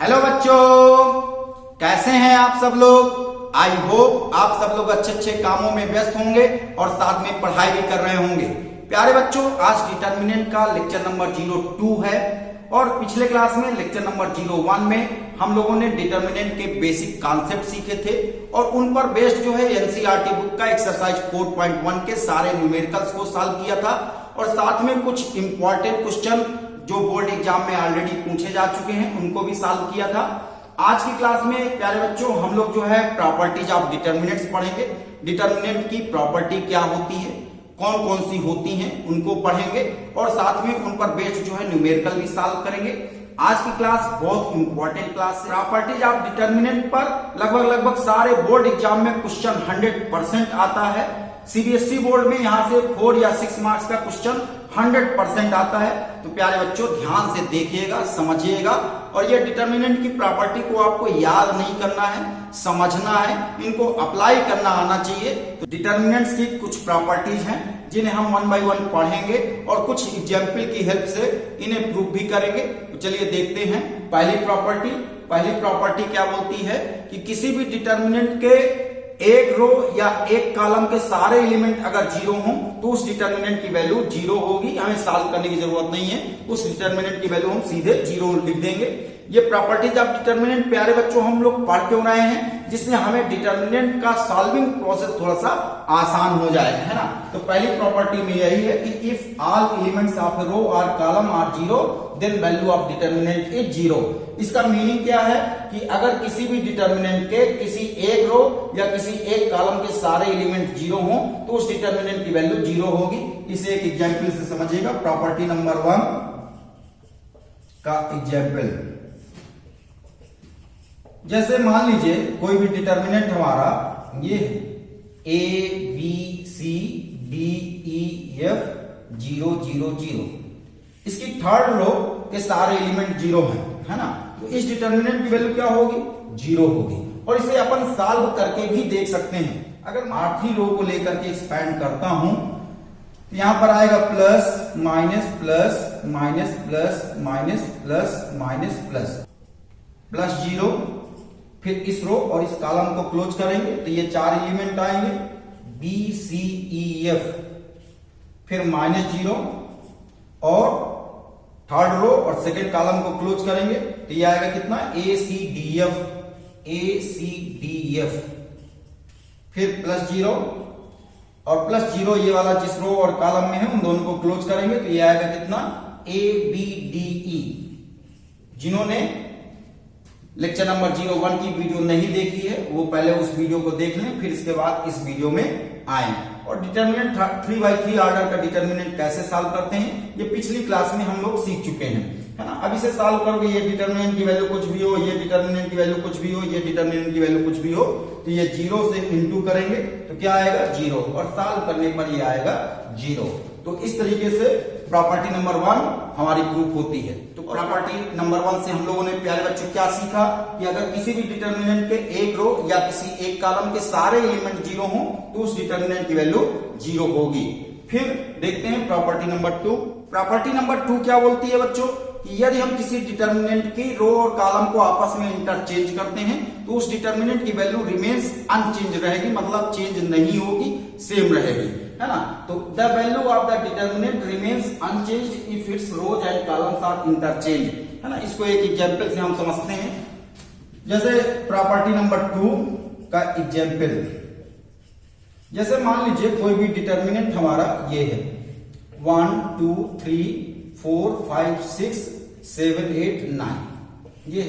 Hello बच्चों, कैसे हैं आप सब लोग। आई होप आप सब लोग अच्छे अच्छे कामों में व्यस्त होंगे और साथ में पढ़ाई भी कर रहे होंगे। प्यारे बच्चों, आज डिटर्मिनेंट का लेक्चर नंबर 02 है और पिछले क्लास में लेक्चर नंबर 01 में हम लोगों ने डिटर्मिनेंट के बेसिक कॉन्सेप्ट सीखे थे और उन पर बेस्ड जो है एनसीईआरटी बुक का एक्सरसाइज 4.1 के सारे न्यूमेरिकल्स को सॉल्व किया था और साथ में कुछ इंपॉर्टेंट क्वेश्चन जो बोर्ड एग्जाम में ऑलरेडी पूछे जा चुके हैं उनको भी सॉल्व किया था। आज की क्लास में प्यारे बच्चों हम लोग जो है प्रॉपर्टीज ऑफ डिटर्मिनेंट्स पढ़ेंगे। डिटर्मिनेंट की प्रॉपर्टी क्या होती है, कौन कौन सी होती हैं, उनको पढ़ेंगे और साथ में उन पर बेस्ड जो है न्यूमेरिकल भी सॉल्व करेंगे। आज की क्लास बहुत इंपॉर्टेंट क्लास है। प्रॉपर्टीज ऑफ डिटर्मिनेंट पर लगभग सारे बोर्ड एग्जाम में क्वेश्चन 100% आता है। सीबीएसई बोर्ड में यहां से 4 या 6 मार्क्स का क्वेश्चन 100% आता है। तो प्यारे बच्चों ध्यान से देखिएगा, समझिएगा और ये डिटर्मिनेंट की प्रॉपर्टी को आपको याद नहीं करना है, समझना है, इनको अप्लाई करना आना चाहिए। तो डिटर्मिनेंट्स की कुछ प्रॉपर्टीज हैं जिन्हें हम 1 बाय 1 पढ़ेंगे और कुछ एग्जाम्पल की हेल्प से इन्हें प्रूव भी करेंगे। तो चलिए देखते हैं। पहली प्रॉपर्टी क्या बोलती है कि किसी भी डिटर्मिनेंट के एक रो या एक कॉलम के सारे एलिमेंट अगर जीरो हों तो उस डिटर्मिनेंट की वैल्यू जीरो होगी। हमें सॉल्व करने की जरूरत नहीं है, उस डिटर्मिनेंट की वैल्यू हम सीधे जीरो लिख देंगे। ये प्रॉपर्टीज ऑफ डिटर्मिनेंट प्यारे बच्चों हम लोग पढ़ क्यों रहे हैं, जिससे हमें डिटर्मिनेंट का सॉल्विंग प्रोसेस थोड़ा सा आसान हो जाए, है ना। तो पहली प्रॉपर्टी में यही है कि if all elements of row और column are zero then value of determinant is zero. इसका मीनिंग क्या है कि अगर किसी भी डिटर्मिनेंट के किसी एक रो या किसी एक कॉलम के सारे एलिमेंट जीरो हों तो उस डिटर्मिनेंट की वैल्यू जीरो होगी। इसे एक एग्जांपल से समझिएगा। प्रॉपर्टी नंबर 1 का एग्जांपल, जैसे मान लीजिए कोई भी डिटर्मिनेंट हमारा ये है A B C D E F 0 0 0। इसकी थर्ड रो के सारे एलिमेंट जीरो हैं, है ना। तो इस डिटर्मिनेंट की वैल्यू क्या होगी, जीरो होगी। और इसे अपन सॉल्व करके भी देख सकते हैं। अगर मैं आखिरी रो को लेकर के एक्सपैंड करता हूं तो यहां पर आएगा plus minus plus minus plus minus plus minus plus plus zero. फिर इस रो और इस कॉलम को क्लोज करेंगे तो ये 4 एलिमेंट आएंगे बी सी ई एफ, फिर माइनस जीरो और थर्ड रो और सेकेंड कॉलम को क्लोज करेंगे तो ये आएगा कितना ए सी डी एफ, फिर प्लस जीरो और प्लस जीरो ये वाला जिस रो और कॉलम में है उन दोनों को क्लोज करेंगे तो ये आएगा कितना ए बी डी ई। जिन्होंने लेक्चर नंबर 01 की वीडियो नहीं देखी है वो पहले उस वीडियो को देख लें, फिर इसके बाद इस वीडियो में आए। और डिटर्मिनेंट 3 बाई 3 ऑर्डर का डिटर्मिनेंट कैसे सॉल्व करते हैं ये पिछली क्लास में हम लोग सीख चुके हैं, है ना। अब इसे सॉल्व करोगे, ये डिटर्मिनेंट की वैल्यू कुछ भी हो, ये डिटर्मिनेंट की वैल्यू कुछ भी हो, ये डिटर्मिनेंट की वैल्यू कुछ भी हो, तो ये जीरो से इंटू करेंगे तो क्या आएगा जीरो और सॉल्व करने पर ये आएगा जीरो। तो इस तरीके से प्रॉपर्टी नंबर 1 हमारी प्रूफ होती है। तो प्रॉपर्टी नंबर 1 से हम लोगों ने प्यारे बच्चों क्या सीखा कि अगर किसी भी डिटर्मिनेंट के एक रो या किसी एक कॉलम के सारे एलिमेंट जीरो हों तो उस डिटर्मिनेंट की वैल्यू जीरो होगी। फिर देखते हैं प्रॉपर्टी नंबर 2। प्रॉपर्टी नंबर 2 क्या बोलती है बच्चों कि यदि हम किसी डिटर्मिनेंट की रो और कॉलम को आपस में इंटरचेंज करते हैं तो उस डिटर्मिनेंट की वैल्यू रिमेन्स अनचेंज रहेगी, मतलब चेंज नहीं होगी, सेम रहेगी, है ना। तो the value of the determinant remains unchanged if its rows and columns are interchange, है ना। इसको एक एग्जांपल से हम समझते हैं। जैसे प्रॉपर्टी नंबर 2 का एग्जांपल, जैसे मान लीजिए कोई भी डिटर्मिनेंट हमारा ये है 1 2 3 4 5 6 7 8 9 ये,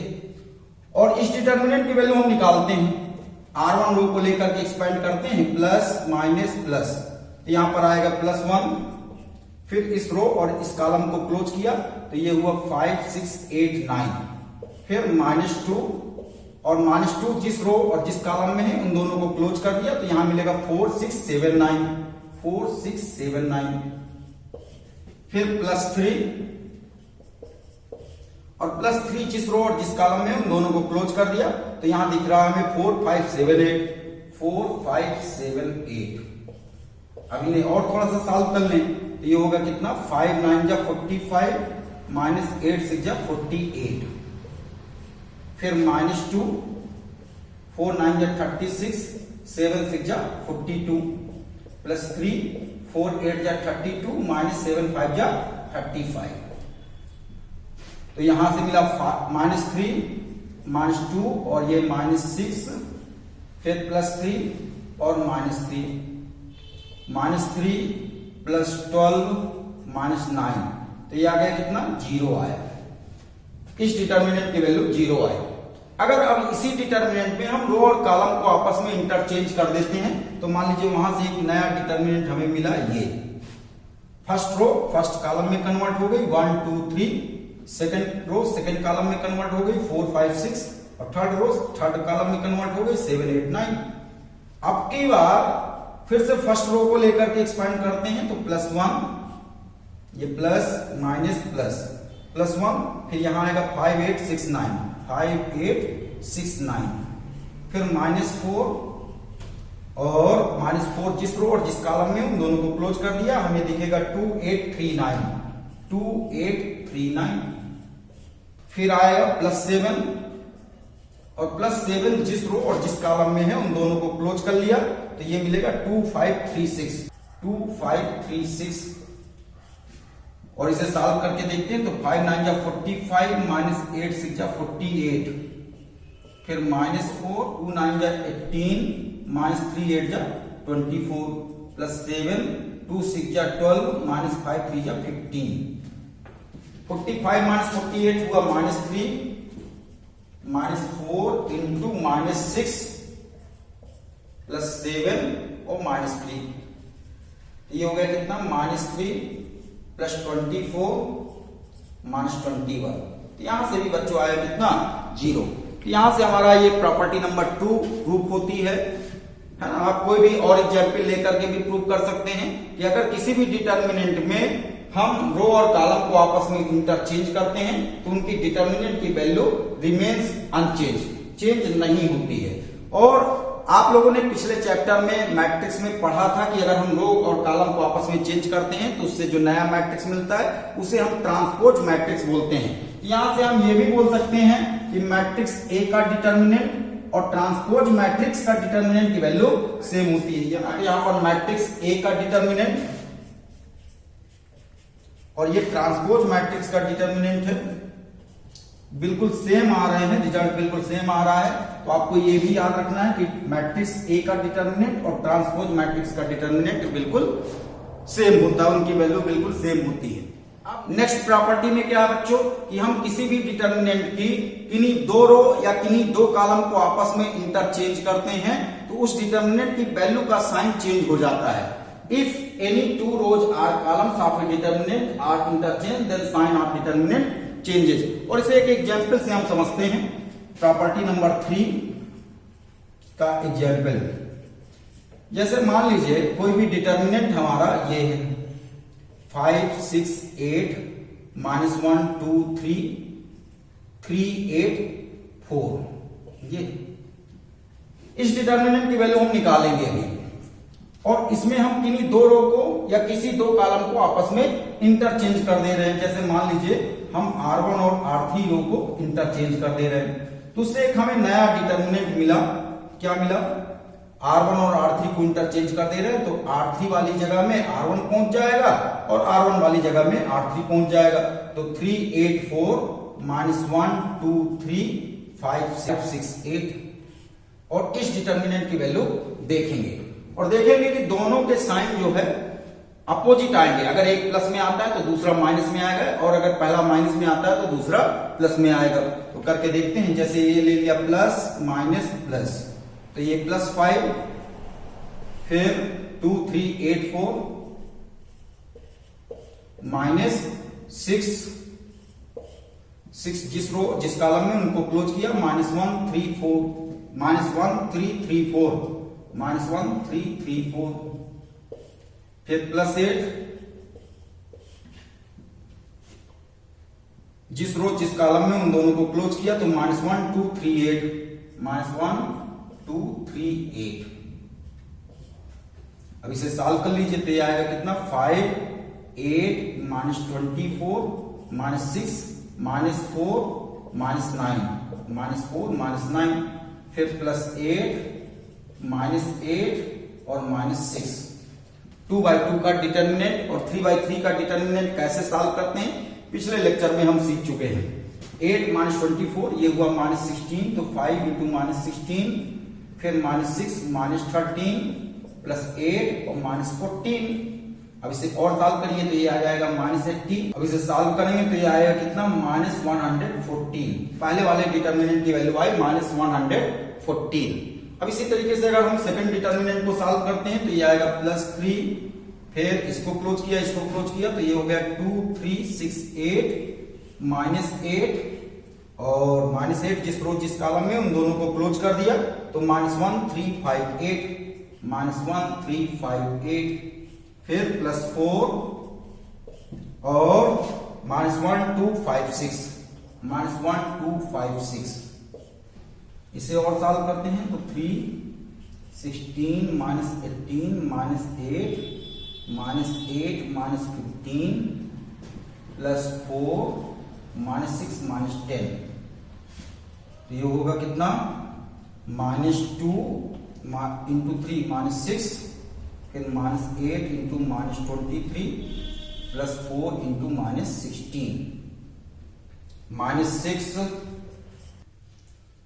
और इस डिटर्मिनेंट की वैल्यू हम निकालते हैं। R1 रो को लेकर के एक्सपेंड करते हैं प्लस माइनस प्लस, तो यहां पर आएगा +1, फिर इस रो और इस कॉलम को क्लोज किया तो ये हुआ 5 6 8 9, फिर -2 और -2 जिस रो और जिस कॉलम में है उन दोनों को क्लोज कर दिया तो यहां मिलेगा 4 6 7 9, फिर +3 और +3 जिस रो और जिस कॉलम में उन दोनों को क्लोज कर दिया तो यहां दिख रहा है हमें 4 5 7 8। अब इन्हें और थोड़ा सा सॉल्व कर लें तो ये होगा कितना 5 9 जा 45 -8 6 जा 48। फिर -2, 4 9 जा 36, 7 6 जा 42, प्लस 3, 4 8 जा 32, -7 5 जा 35। तो यहां से मिला -3, -2 और ये -6, फिर +3 और -3, -3 + 12 -9, तो ये आ गया कितना 0 आया। इस डिटर्मिनेंट की वैल्यू 0 आई। अगर अब इसी डिटर्मिनेंट में हम रो और कॉलम को आपस में इंटरचेंज कर देते हैं तो मान लीजिए वहां से एक नया डिटर्मिनेंट हमें मिला, ये फर्स्ट रो फर्स्ट कॉलम में कन्वर्ट हो गई 1 2 3, सेकंड रो सेकंड कॉलम में कन्वर्ट हो गई 4 5 6, और थर्ड रो थर्ड कॉलम में कन्वर्ट हो गई 7 8 9। अब की बार फिर से फर्स्ट रो को लेकर के एक्सपेंड करते हैं तो +1, ये प्लस माइनस प्लस 1, फिर यहां आएगा 5 8 6 9, 5 8 6 9, फिर -4 और -4 जिस रो और जिस कॉलम में उन दोनों को क्लोज कर दिया, हमें दिखेगा 2 8 3 9, 2 8 3 9, फिर आएगा +7 और +7 जिस रो और जिस कॉलम में है उन दोनों को क्लोज कर लिया, तो ये मिलेगा 2 5 3 6, 2 5 3 6। और इसे सॉल्व करके देखते हैं तो 5 9 जा 45, -8 6 जा 48, फिर -4, 2 9 जा 18, -3 8 जा 24, +7, 2 6 जा 12, -5 3 जा 15। 45 - 48 हुआ -3, -4 इंटू -6 +7 और -3, ये हो गया कितना -3 + 24 -21। तो यहां से भी बच्चों आया कितना 0। तो यहां से हमारा ये प्रॉपर्टी नंबर 2 प्रूफ होती है ना। आप कोई भी और एग्जाम्पल लेकर के भी प्रूफ कर सकते हैं कि अगर किसी भी डिटर्मिनेंट में हम रो और कॉलम को आपस में इंटरचेंज करते हैं तो उनकी डिटर्मिनेंट की वैल्यू रिमेन्स अनचेंज, चेंज नहीं होती है। और आप लोगों ने पिछले चैप्टर में मैट्रिक्स में पढ़ा था कि अगर हम रो और कॉलम को आपस में चेंज करते हैं तो उससे जो नया मैट्रिक्स मिलता है उसे हम ट्रांसपोज मैट्रिक्स बोलते हैं। यहां से हम ये भी बोल सकते हैं कि मैट्रिक्स ए का डिटर्मिनेंट और ट्रांसपोज मैट्रिक्स का डिटर्मिनेंट की वैल्यू सेम होती है। यहां पर मैट्रिक्स ए का डिटर्मिनेंट और ये ट्रांसपोज मैट्रिक्स का डिटर्मिनेंट है, बिल्कुल सेम आ रहे हैं, रिजल्ट बिल्कुल सेम आ रहा है। तो आपको ये भी याद रखना है कि मैट्रिक्स ए का डिटर्मिनेंट और ट्रांसपोज मैट्रिक्स का डिटर्मिनेंट बिल्कुल सेम होता है, उनकी वैल्यू बिल्कुल सेम होती है। अब नेक्स्ट प्रॉपर्टी में क्या है बच्चों कि हम किसी भी डिटर्मिनेंट की किन्हीं दो रो या किन्हीं दो कॉलम को आपस में इंटरचेंज करते हैं तो उस डिटर्मिनेंट की वैल्यू का साइन चेंज हो जाता है। If any two rows or columns of a determinant are interchange then sign of determinant changes. और इसे एक एग्जाम्पल से हम समझते हैं। प्रॉपर्टी नंबर 3 का एग्जाम्पल, जैसे मान लीजिए कोई भी डिटर्मिनेंट हमारा ये है 5 6 8 -1 2 3 3 8 4, ये इस डिटर्मिनेंट की वैल्यू हम निकालेंगे अभी। और इसमें हम किन्हीं दो रो को या किसी दो कॉलम को आपस में इंटरचेंज कर दे रहे हैं। जैसे मान लीजिए हम R1 और R3 रो को इंटरचेंज कर दे रहे हैं तो उससे एक हमें नया डिटर्मिनेंट मिला। क्या मिला? R1 और R3 को इंटरचेंज कर दे रहे हैं तो R3 वाली जगह में R1 पहुंच जाएगा और R1 वाली जगह में R3 पहुंच जाएगा। तो 3 8 4 -1 2 3 5 6 8 और इस डिटर्मिनेंट की वैल्यू देखेंगे और देखेंगे कि दोनों के साइन जो है अपोजिट आएंगे। अगर एक प्लस में आता है तो दूसरा माइनस में आएगा और अगर पहला माइनस में आता है तो दूसरा प्लस में आएगा। तो करके देखते हैं। जैसे ये ले लिया प्लस माइनस प्लस, तो ये +5, फिर 2 3 8 4 -6 जिस रो जिस कॉलम में उनको क्लोज किया -1 3 4 -1 3 3 4 -1 3 3 4, फिर +8 जिस रो जिस कॉलम में उन दोनों को क्लोज किया तो -1 2 3 8 -1 2 3 8। अब इसे सॉल्व कर लीजिए तो ये आएगा कितना 5 8 -24 -6 -4 -9 -4 -9, फिर +8 -8 और -6। 2/2 का डिटर्मिनेंट और 3/3 का डिटर्मिनेंट कैसे सॉल्व करते हैं पिछले लेक्चर में हम सीख चुके हैं। 8 -24 ये हुआ -16, तो 5 × -16, फिर -6 -13 +8 और -14। अब इसे और सॉल्व करिए तो ये आ जाएगा -80। अब इसे सॉल्व करेंगे तो ये आएगा कितना, -114। पहले वाले डिटर्मिनेंट की वैल्यू आई -114। अब इसी तरीके से अगर हम सेकंड डिटर्मिनेंट को सॉल्व करते हैं तो ये आएगा +3, फिर इसको क्लोज किया तो ये हो गया 2 3 6 8 -8 और -8 जिस रो जिस कॉलम में उन दोनों को क्लोज कर दिया तो -1 3 5 8 -1 3 5 8, फिर +4 और -1 2 5 6 -1 2 5 6। इसे और सॉल्व करते हैं तो 3 16 -18 -8 -8 -15 +4 -6 -10, तो ये होगा कितना, -2 × 3 -6, फिर -8 × -23 +4 × -16 -6।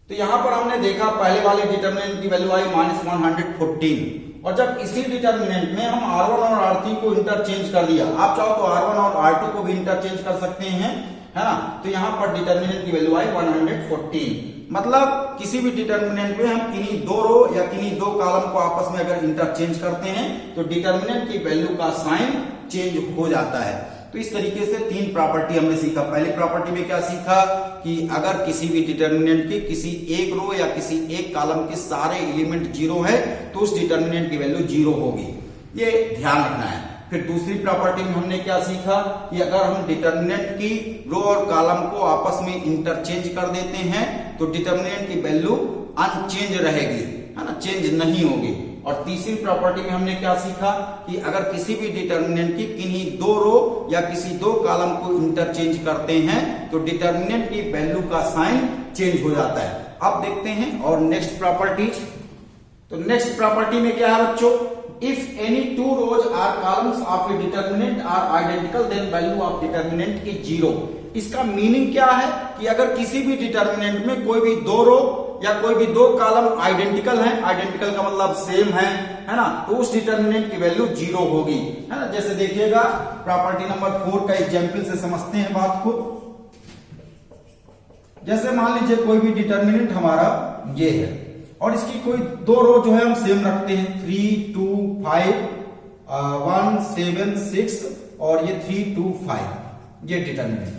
तो यहां पर हमने देखा पहले वाले डिटर्मिनेंट की वैल्यू आई -114, और जब इसी डिटर्मिनेंट में हम R1 और R3 को इंटरचेंज कर दिया, आप चाहो तो R1 और R2 को भी इंटरचेंज कर सकते हैं, है ना, तो यहां पर डिटर्मिनेंट की वैल्यू आई 114। मतलब किसी भी डिटर्मिनेंट में हम किन्हीं दो रो या किन्हीं दो कॉलम को आपस में अगर इंटरचेंज करते हैं तो डिटर्मिनेंट की वैल्यू का साइन चेंज हो जाता है। तो इस तरीके से 3 प्रॉपर्टी हमने सीखा। पहली प्रॉपर्टी में क्या सीखा कि अगर किसी भी डिटर्मिनेंट के किसी एक रो या किसी एक कॉलम के सारे एलिमेंट 0 है तो उस डिटर्मिनेंट की वैल्यू 0 होगी, ये ध्यान रखना है। फिर दूसरी प्रॉपर्टी में हमने क्या सीखा कि अगर हम डिटर्मिनेंट की रो और कॉलम को आपस में इंटरचेंज कर देते हैं तो डिटर्मिनेंट की वैल्यू अनचेंज रहेगी, है ना, चेंज नहीं होगी। और तीसरी प्रॉपर्टी में हमने क्या सीखा कि अगर किसी भी डिटर्मिनेंट की किन्हीं दो रो या किसी दो कॉलम को इंटरचेंज करते हैं तो डिटर्मिनेंट की वैल्यू का साइन चेंज हो जाता है। अब देखते हैं और नेक्स्ट प्रॉपर्टीज। तो नेक्स्ट प्रॉपर्टी में क्या है बच्चों, if any 2 rows or columns of a determinant are identical then value of determinant is 0। इसका मीनिंग क्या है कि अगर किसी भी डिटर्मिनेंट में कोई भी दो रो या कोई भी दो कॉलम आइडेंटिकल हैं, आइडेंटिकल का मतलब सेम है ना, तो उस डिटर्मिनेंट की वैल्यू 0 होगी, है ना। जैसे देखिएगा प्रॉपर्टी नंबर 4 का एग्जांपल से समझते हैं बात को। जैसे मान लीजिए कोई भी डिटर्मिनेंट हमारा ये है और इसकी कोई दो रो जो है हम सेम रखते हैं, 3 2 5 1 7 6 और ये 3 2 5, ये डिटर्मिनेंट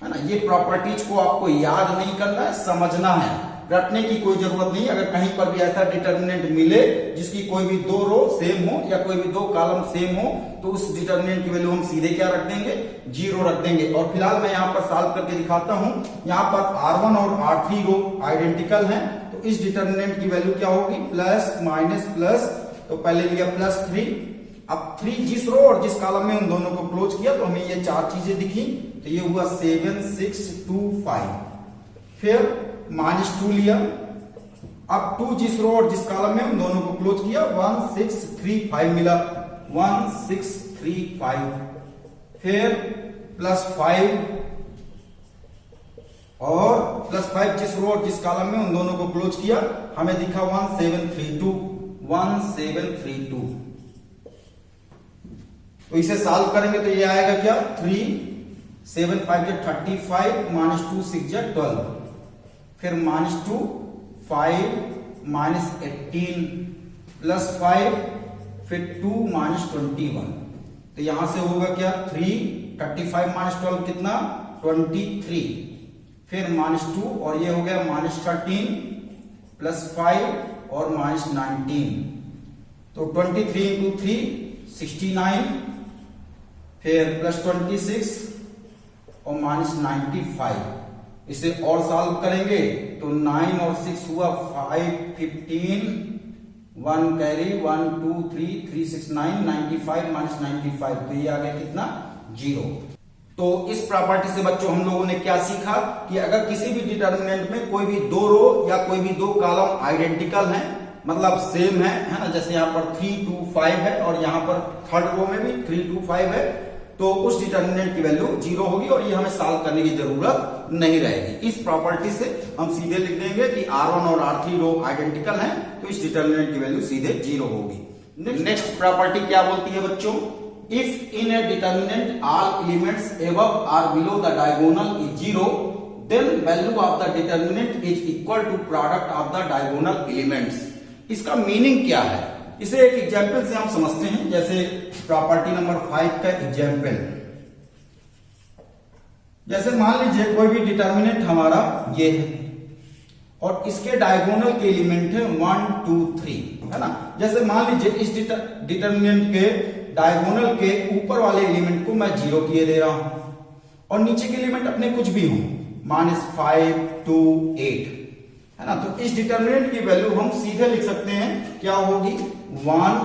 है ना। ये प्रॉपर्टीज को आपको याद नहीं करना है, समझना है, रटने की कोई जरूरत नहीं। अगर कहीं पर भी ऐसा डिटर्मिनेंट मिले जिसकी कोई भी दो रो सेम हो या कोई भी दो कॉलम सेम हो तो उस डिटर्मिनेंट की वैल्यू हम सीधे क्या रख देंगे, 0 रख देंगे। और फिलहाल मैं यहाँ पर सॉल्व करके दिखाता हूं। यहाँ पर R1 और R3 रो आइडेंटिकल हैं तो इस डिटर्मिनेंट की वैल्यू क्या होगी, प्लस माइनस प्लस, तो पहले लिया +3। अब 3 जिस रो और जिस कॉलम में उन दोनों को क्लोज किया तो हमें ये 4 चीजें दिखी, तो ये हुआ 7 6 2 5, फिर -2 लिया। अब 2 जिस रो और जिस कॉलम में उन दोनों को क्लोज किया 1 6 3 5 मिला, 1 6 3 5, फिर +5 और +5 जिस रो और जिस कॉलम में उन दोनों को क्लोज किया हमें दिखा 1 7 3 2, 1 7 3 2। तो इसे सॉल्व करेंगे तो ये आएगा क्या, 3 7 5 35 -2 6 12, फिर -2 5 -18 +5 फिर 2 -21, तो यहां से होगा क्या 3 35 -12 कितना 23, फिर -2 और ये हो गया -13 +5 और -19, तो 23 × 3 69, फिर +26 और -95। इसे और सॉल्व करेंगे तो 9 और 6 हुआ 5 15 1 कैरी 1 2 3 3 6 9 95 -95, तो ये आ गया कितना 0। तो इस प्रॉपर्टी से बच्चों हम लोगों ने क्या सीखा कि अगर किसी भी डिटर्मिनेंट में कोई भी दो रो या कोई भी दो कॉलम आइडेंटिकल हैं, मतलब सेम है ना, जैसे यहाँ पर 3 2 5 है और यहाँ पर थर्ड रो में भी 3 2 5 है, तो उस डिटर्मिनेंट की वैल्यू 0 होगी और ये हमें सॉल्व करने की जरूरत नहीं रहेगी। इस प्रॉपर्टी से हम सीधे लिख देंगे कि R1 और R3 रो आइडेंटिकल हैं, तो इस डिटर्मिनेंट की वैल्यू सीधे 0 होगी। नेक्स्ट प्रॉपर्टी क्या बोलती है बच्चों, if in a determinant all elements above or below the diagonal is 0 then value of the determinant is equal to product of the diagonal elements. इसका मीनिंग क्या है, इसे एक एग्जाम्पल से हम समझते हैं। जैसे प्रॉपर्टी नंबर 5 का एग्जाम्पल, जैसे मान लीजिए कोई भी डिटर्मिनेंट हमारा ये है और इसके डायगोनल के एलिमेंट है 1 2 3, है ना। जैसे मान लीजिए इस डिटर्मिनेंट के डायगोनल के ऊपर वाले एलिमेंट को मैं 0 किए दे रहा हूं और नीचे के एलिमेंट अपने कुछ भी हों, -5 2 8, है ना। तो इस डिटर्मिनेंट की वैल्यू हम सीधे लिख सकते हैं, क्या होगी 1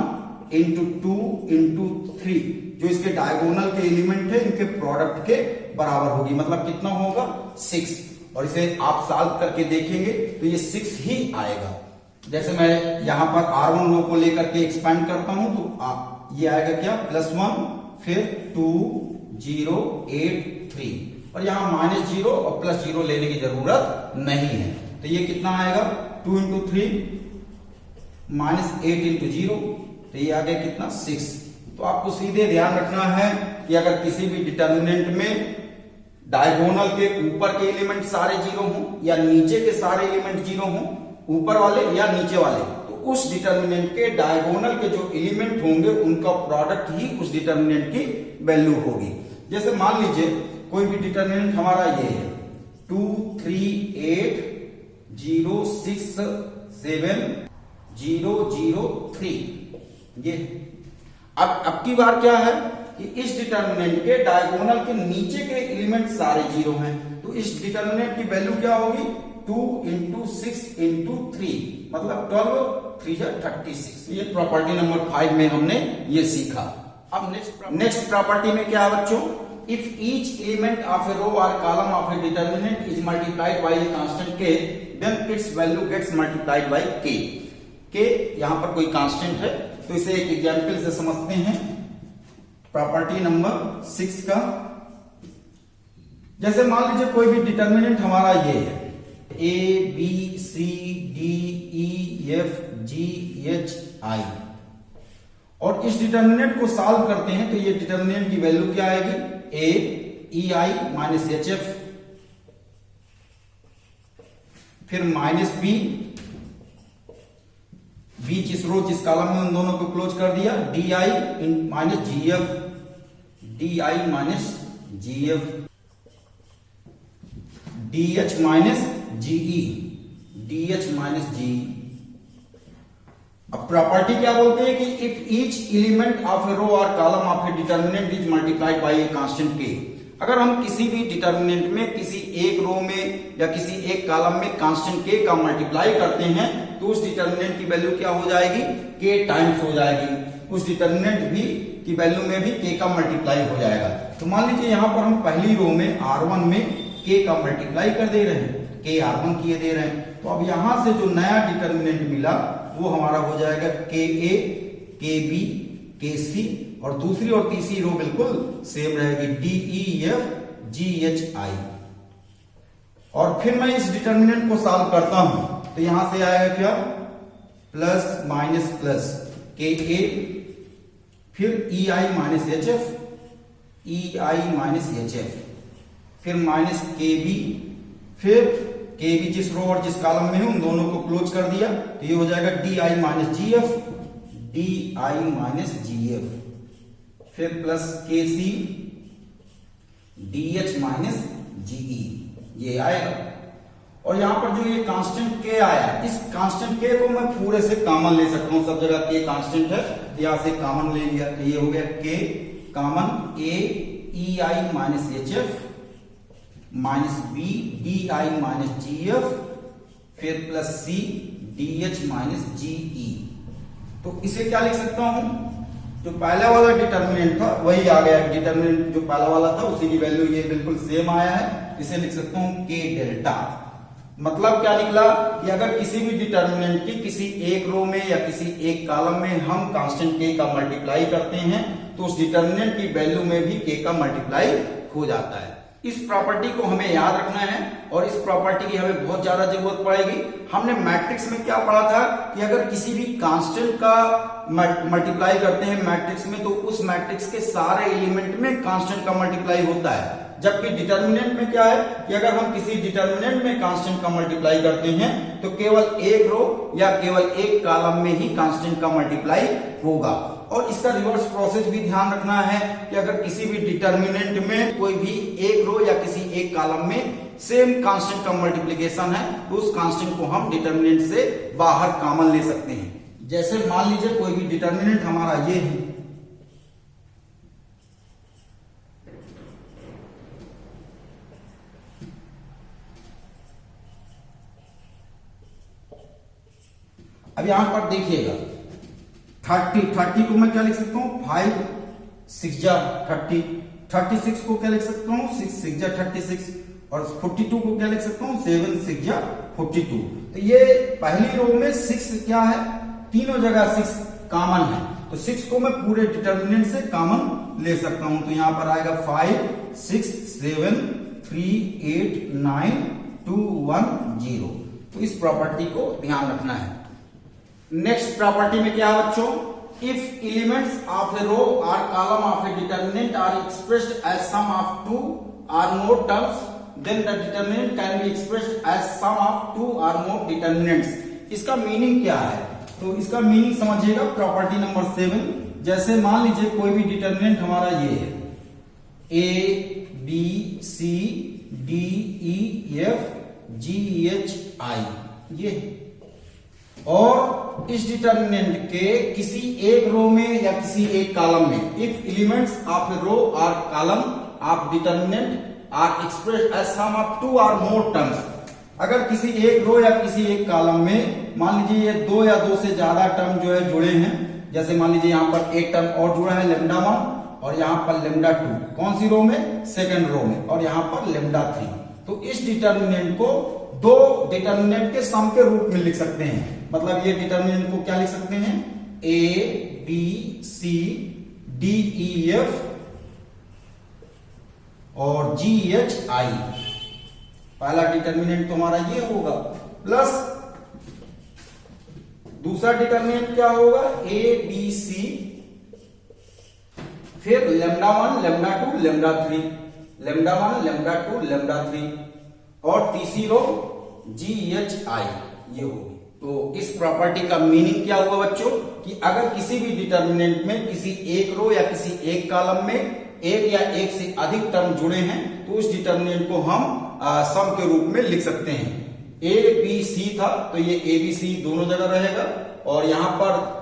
into 2 into 3, जो इसके डायगोनल के एलिमेंट है इनके प्रोडक्ट के बराबर होगी, मतलब कितना होगा 6। और इसे आप सॉल्व करके देखेंगे तो ये 6 ही आएगा। जैसे मैं यहां पर R1 रो को लेकर के एक्सपेंड करता हूं तो ये आएगा क्या +1 फिर 2 0 8 3, और यहां -0 और +0 लेने की जरूरत नहीं है, तो ये कितना आएगा 2 into 3 -8 into 0, तो ये आ गया कितना 6। तो आपको सीधे ध्यान रखना है कि अगर किसी भी डिटर्मिनेंट में डायगोनल के ऊपर के एलिमेंट सारे 0 हों या नीचे के सारे एलिमेंट 0 हों, ऊपर वाले या नीचे वाले, तो उस डिटर्मिनेंट के डायगोनल के जो एलिमेंट होंगे उनका प्रोडक्ट ही उस डिटर्मिनेंट की वैल्यू होगी। जैसे मान लीजिए कोई भी डिटर्मिनेंट हमारा ये है 2 3 8 0 6 7 0 0 3, ये अब की बार क्या है कि इस डिटर्मिनेंट के डायगोनल के नीचे के एलिमेंट सारे 0 हैं, तो इस डिटर्मिनेंट की वैल्यू क्या होगी 2 into 6 into 3, मतलब 12 3 36। ये प्रॉपर्टी नंबर 5 में हमने ये सीखा। अब नेक्स्ट प्रॉपर्टी में क्या है बच्चों, if each element of a row और column of a determinant is multiplied by a constant k then its value gets multiplied by k। k यहां पर कोई कांस्टेंट है, तो इसे एक एग्जांपल से समझते हैं। प्रॉपर्टी नंबर 6 का, जैसे मान लीजिए कोई भी डिटर्मिनेंट हमारा ये है A B C D E F G H I, और इस डिटर्मिनेंट को सॉल्व करते हैं तो ये डिटर्मिनेंट की वैल्यू क्या आएगी A E I - HF, फिर -B, B जिस रो जिस कॉलम में उन दोनों को क्लोज कर दिया, DI - GF DI - GF, DH - GE DH - GE। अब प्रॉपर्टी क्या बोलते हैं कि if each element of a row और column of a determinant is multiplied by a constant k, अगर हम किसी भी डिटर्मिनेंट में किसी एक रो में या किसी एक कॉलम में कांस्टेंट k का मल्टीप्लाई करते हैं तो उस डिटर्मिनेंट की वैल्यू क्या हो जाएगी k टाइम्स हो जाएगी, उस डिटर्मिनेंट भी की वैल्यू में भी k का मल्टीप्लाई हो जाएगा। तो मान लीजिए यहां पर हम पहली रो में R1 में k का मल्टीप्लाई कर दे रहे हैं, k R1 किए दे रहे हैं, तो अब यहां से जो नया डिटर्मिनेंट मिला वो हमारा हो जाएगा KA KB KC, और दूसरी और तीसरी रो बिल्कुल सेम रहेगी DEF GHI। और फिर मैं इस डिटर्मिनेंट को सॉल्व करता हूं तो यहां से आएगा क्या प्लस माइनस प्लस KA, फिर EI - HF EI - HF, फिर माइनस KB, फिर KB जिस रो और जिस कॉलम में है उन दोनों को क्लोज कर दिया तो ये हो जाएगा DI - GF DI - GF, फिर प्लस KC DH - GE, ये आएगा। और यहां पर जो ये कांस्टेंट k आया, इस कांस्टेंट k को मैं पूरे से कॉमन ले सकता हूं, सब जगह k कांस्टेंट है, यहां से कॉमन ले लिया तो ये हो गया k common A EI - HF -B DI - GF, फिर प्लस C DH - GE। तो इसे क्या लिख सकता हूं जो पहले वाला डिटर्मिनेंट था वही आ गया, डिटर्मिनेंट जो पहला वाला था उसी की वैल्यू ये बिल्कुल सेम आया है, इसे लिख सकता हूं के डेल्टा। मतलब क्या निकला कि अगर किसी भी डिटर्मिनेंट की किसी एक रो में या किसी एक कॉलम में हम कांस्टेंट के का मल्टीप्लाई करते हैं तो उस डिटर्मिनेंट की वैल्यू में भी के का मल्टीप्लाई हो जाता है। इस प्रॉपर्टी को हमें याद रखना है और इस प्रॉपर्टी की हमें बहुत ज्यादा जरूरत पड़ेगी। हमने मैट्रिक्स में क्या पढ़ा था कि अगर किसी भी कांस्टेंट का मल्टीप्लाई करते हैं मैट्रिक्स में तो उस मैट्रिक्स के सारे एलिमेंट में कांस्टेंट का मल्टीप्लाई होता है, जबकि डिटर्मिनेंट में क्या है कि अगर हम किसी डिटर्मिनेंट में कांस्टेंट का मल्टीप्लाई करते हैं तो केवल एक रो या केवल एक कॉलम में ही कांस्टेंट का मल्टीप्लाई होगा। और इसका रिवर्स प्रोसेस भी ध्यान रखना है कि अगर किसी भी डिटर्मिनेंट में कोई भी एक रो या किसी एक कॉलम में सेम कांस्टेंट का मल्टीप्लिकेशन है तो उस कांस्टेंट को हम डिटर्मिनेंट से बाहर कॉमन ले सकते हैं। जैसे मान लीजिए कोई भी डिटर्मिनेंट हमारा ये है, अब यहां पर देखिएगा 30 को मैं क्या लिख सकता हूं 5 6 जा 30, 36 को क्या लिख सकता हूं 6 6 जा 36 और 42 को क्या लिख सकता हूं 7 6 जा 42। तो ये पहली रो में 6 क्या है, तीनों जगह 6 कॉमन है तो 6 को मैं पूरे डिटर्मिनेंट से कॉमन ले सकता हूं। तो यहां पर आएगा 5 6 7 3 8 9 2 1 0। तो इस प्रॉपर्टी को ध्यान रखना है। नेक्स्ट प्रॉपर्टी में क्या है बच्चों, if elements of a row और column of a determinant are expressed as sum of two और more terms then the determinant can be expressed as sum of two और मोर डिटर्मिनेंट्स। इसका meaning क्या है, तो इसका मीनिंग समझिएगा property number 7। जैसे मान लीजिए कोई भी डिटर्मिनेंट हमारा ये है A B C D E F G H I ये, और इस डिटर्मिनेंट के किसी एक रो में या किसी एक कॉलम में if elements of a row और column of determinant are expressed as sum of two और मोर टर्म्स। अगर किसी एक रो या किसी एक कॉलम में मान लीजिए ये दो या दो से ज्यादा टर्म जो है जुड़े हैं, जैसे मान लीजिए यहां पर एक टर्म और जुड़ा है लेमडा 1 और यहां पर लेमडा 2, कौन सी रो में, सेकंड रो में, और यहां पर लेमडा 3। तो इस डिटर्मिनेंट को दो डिटर्मिनेंट के सम के रूप में लिख सकते हैं। मतलब ये डिटर्मिनेंट को क्या लिख सकते हैं, A B C D E F और जी एच आई। पहला डिटर्मिनेंट तो हमारा ये होगा, प्लस दूसरा डिटर्मिनेंट क्या होगा ए बी सी, फिर lambda 1 lambda 2 lambda 3, lambda 1 lambda 2 lambda 3, और तीसरी रो जी एच आई ये होगी। तो इस प्रॉपर्टी का मीनिंग क्या हुआ बच्चों कि अगर किसी भी डिटर्मिनेंट में किसी एक रो या किसी एक कॉलम में एक या एक से अधिक टर्म जुड़े हैं तो उस डिटर्मिनेंट को हम सम के रूप में लिख सकते हैं। ए बी सी था तो ये ए बी सी दोनों जगह रहेगा, और यहां पर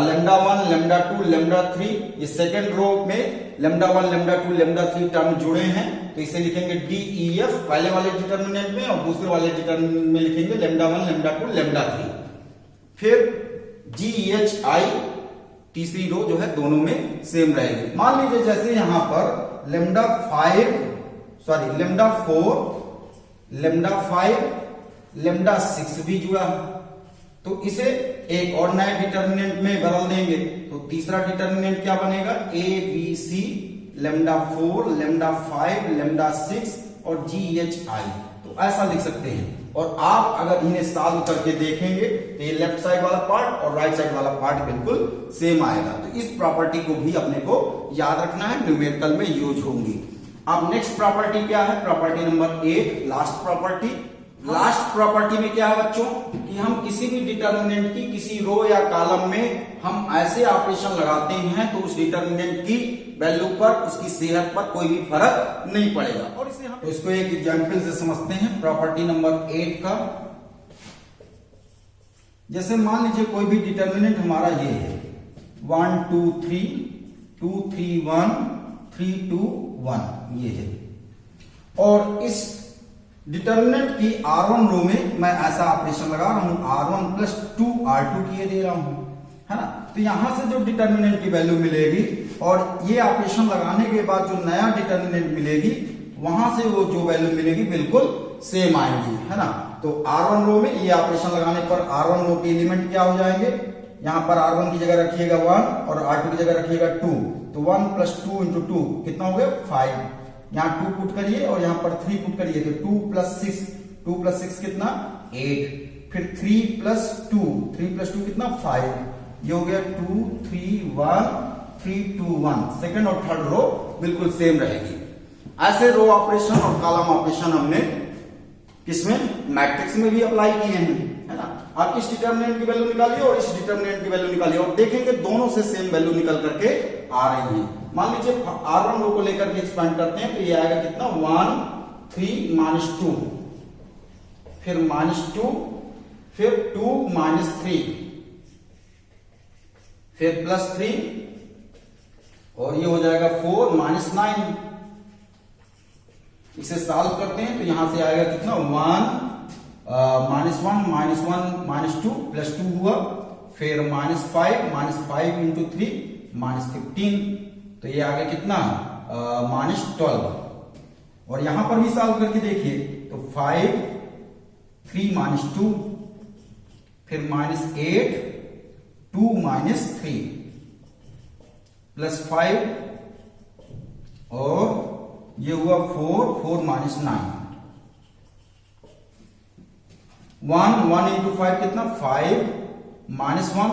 लेमडा 1 लेमडा 2 लेमडा 3 ये सेकेंड रो में लेमडा 1 लेमडा 2 लेमडा 3 टर्म जुड़े हैं तो इसे लिखेंगे डी ई एफ पहले वाले डिटर्मिनेंट में, और दूसरे वाले डिटर्मिनेंट में लिखेंगे लेमडा 1 लेमडा 2 लेमडा 3। फिर जी एच आई तीसरी रो जो है दोनों में सेम रहेगी। मान लीजिए जैसे यहां पर लेमडा 4 लेमडा 5 लेमडा 6 भी जुड़ा है तो इसे एक और नए डिटर्मिनेंट में बदल देंगे तो तीसरा डिटर्मिनेंट क्या बनेगा, A B C lambda 4 lambda 5 lambda 6 और जी एच आई। तो ऐसा लिख सकते हैं, और आप अगर इन्हें सॉल्व करके देखेंगे तो ये लेफ्ट साइड वाला पार्ट और राइट साइड वाला पार्ट बिल्कुल सेम आएगा। तो इस प्रॉपर्टी को भी अपने को याद रखना है, न्यूमेरिकल में यूज होंगी। अब नेक्स्ट प्रॉपर्टी क्या है, property number 8 last property. Last property में क्या है बच्चों कि हम किसी भी डिटर्मिनेंट की किसी रो या कॉलम में हम ऐसे ऑपरेशन लगाते हैं तो उस डिटर्मिनेंट की वैल्यू पर उसकी सेहत पर कोई भी फर्क नहीं पड़ेगा। और इसे हम इसको एक एग्जांपल से समझते हैं प्रॉपर्टी नंबर 8 का। जैसे मान लीजिए कोई भी डिटर्मिनेंट हमारा ये है 1 2 3 2 3 1 3 2 1 ये है, और इस डिटर्मिनेंट की R1 रो में मैं ऐसा ऑपरेशन लगा रहा हूं R1 प्लस 2 R2 किए दे रहा हूं, है ना। तो यहां से जो डिटर्मिनेंट की वैल्यू मिलेगी और ये ऑपरेशन लगाने के बाद जो नया डिटर्मिनेंट मिलेगी वहां से वो जो वैल्यू मिलेगी बिल्कुल सेम आएंगी, है ना। तो R1 रो में ये ऑपरेशन लगाने पर R1 रो के एलिमेंट क्या हो जाएंगे, यहाँ पर R1 की जगह रखिएगा 1 और R2 की जगह रखिएगा 2, तो 1 + 2 × 2 कितना हो गया 5। यहाँ 2 पुट करिए और यहाँ पर 3 पुट करिए, तो 2 + 6 कितना 8, फिर 3 + 2 कितना 5, ये हो गया 2 3 1 3 2 1। सेकंड और थर्ड रो बिल्कुल सेम रहेगी। ऐसे रो ऑपरेशन और कॉलम ऑपरेशन हमने किसमें, मैट्रिक्स में भी अप्लाई किए हैं, है ना। आप इस डिटर्मिनेंट की वैल्यू निकालिए और इस डिटर्मिनेंट की वैल्यू निकालिए और देखेंगे दोनों से सेम वैल्यू निकल करके आ रही है। मान लीजिए R1 रो को लेकर के एक्सपेंड करते हैं, तो ये आएगा कितना 1 3 - 2, फिर -2, फिर 2 - 3, फिर +3 और ये हो जाएगा 4 - 9। इसे सॉल्व करते हैं तो यहां से आएगा कितना 1 -1 -2 + 2 हुआ, फिर -5 × 3 -15, तो ये आ गया कितना -12। और यहां पर भी सॉल्व करके देखिए तो 5 3 - 2, फिर -8 2 - 3 +5 और ये हुआ 4 4 - 9। 1 × 5 कितना 5 -1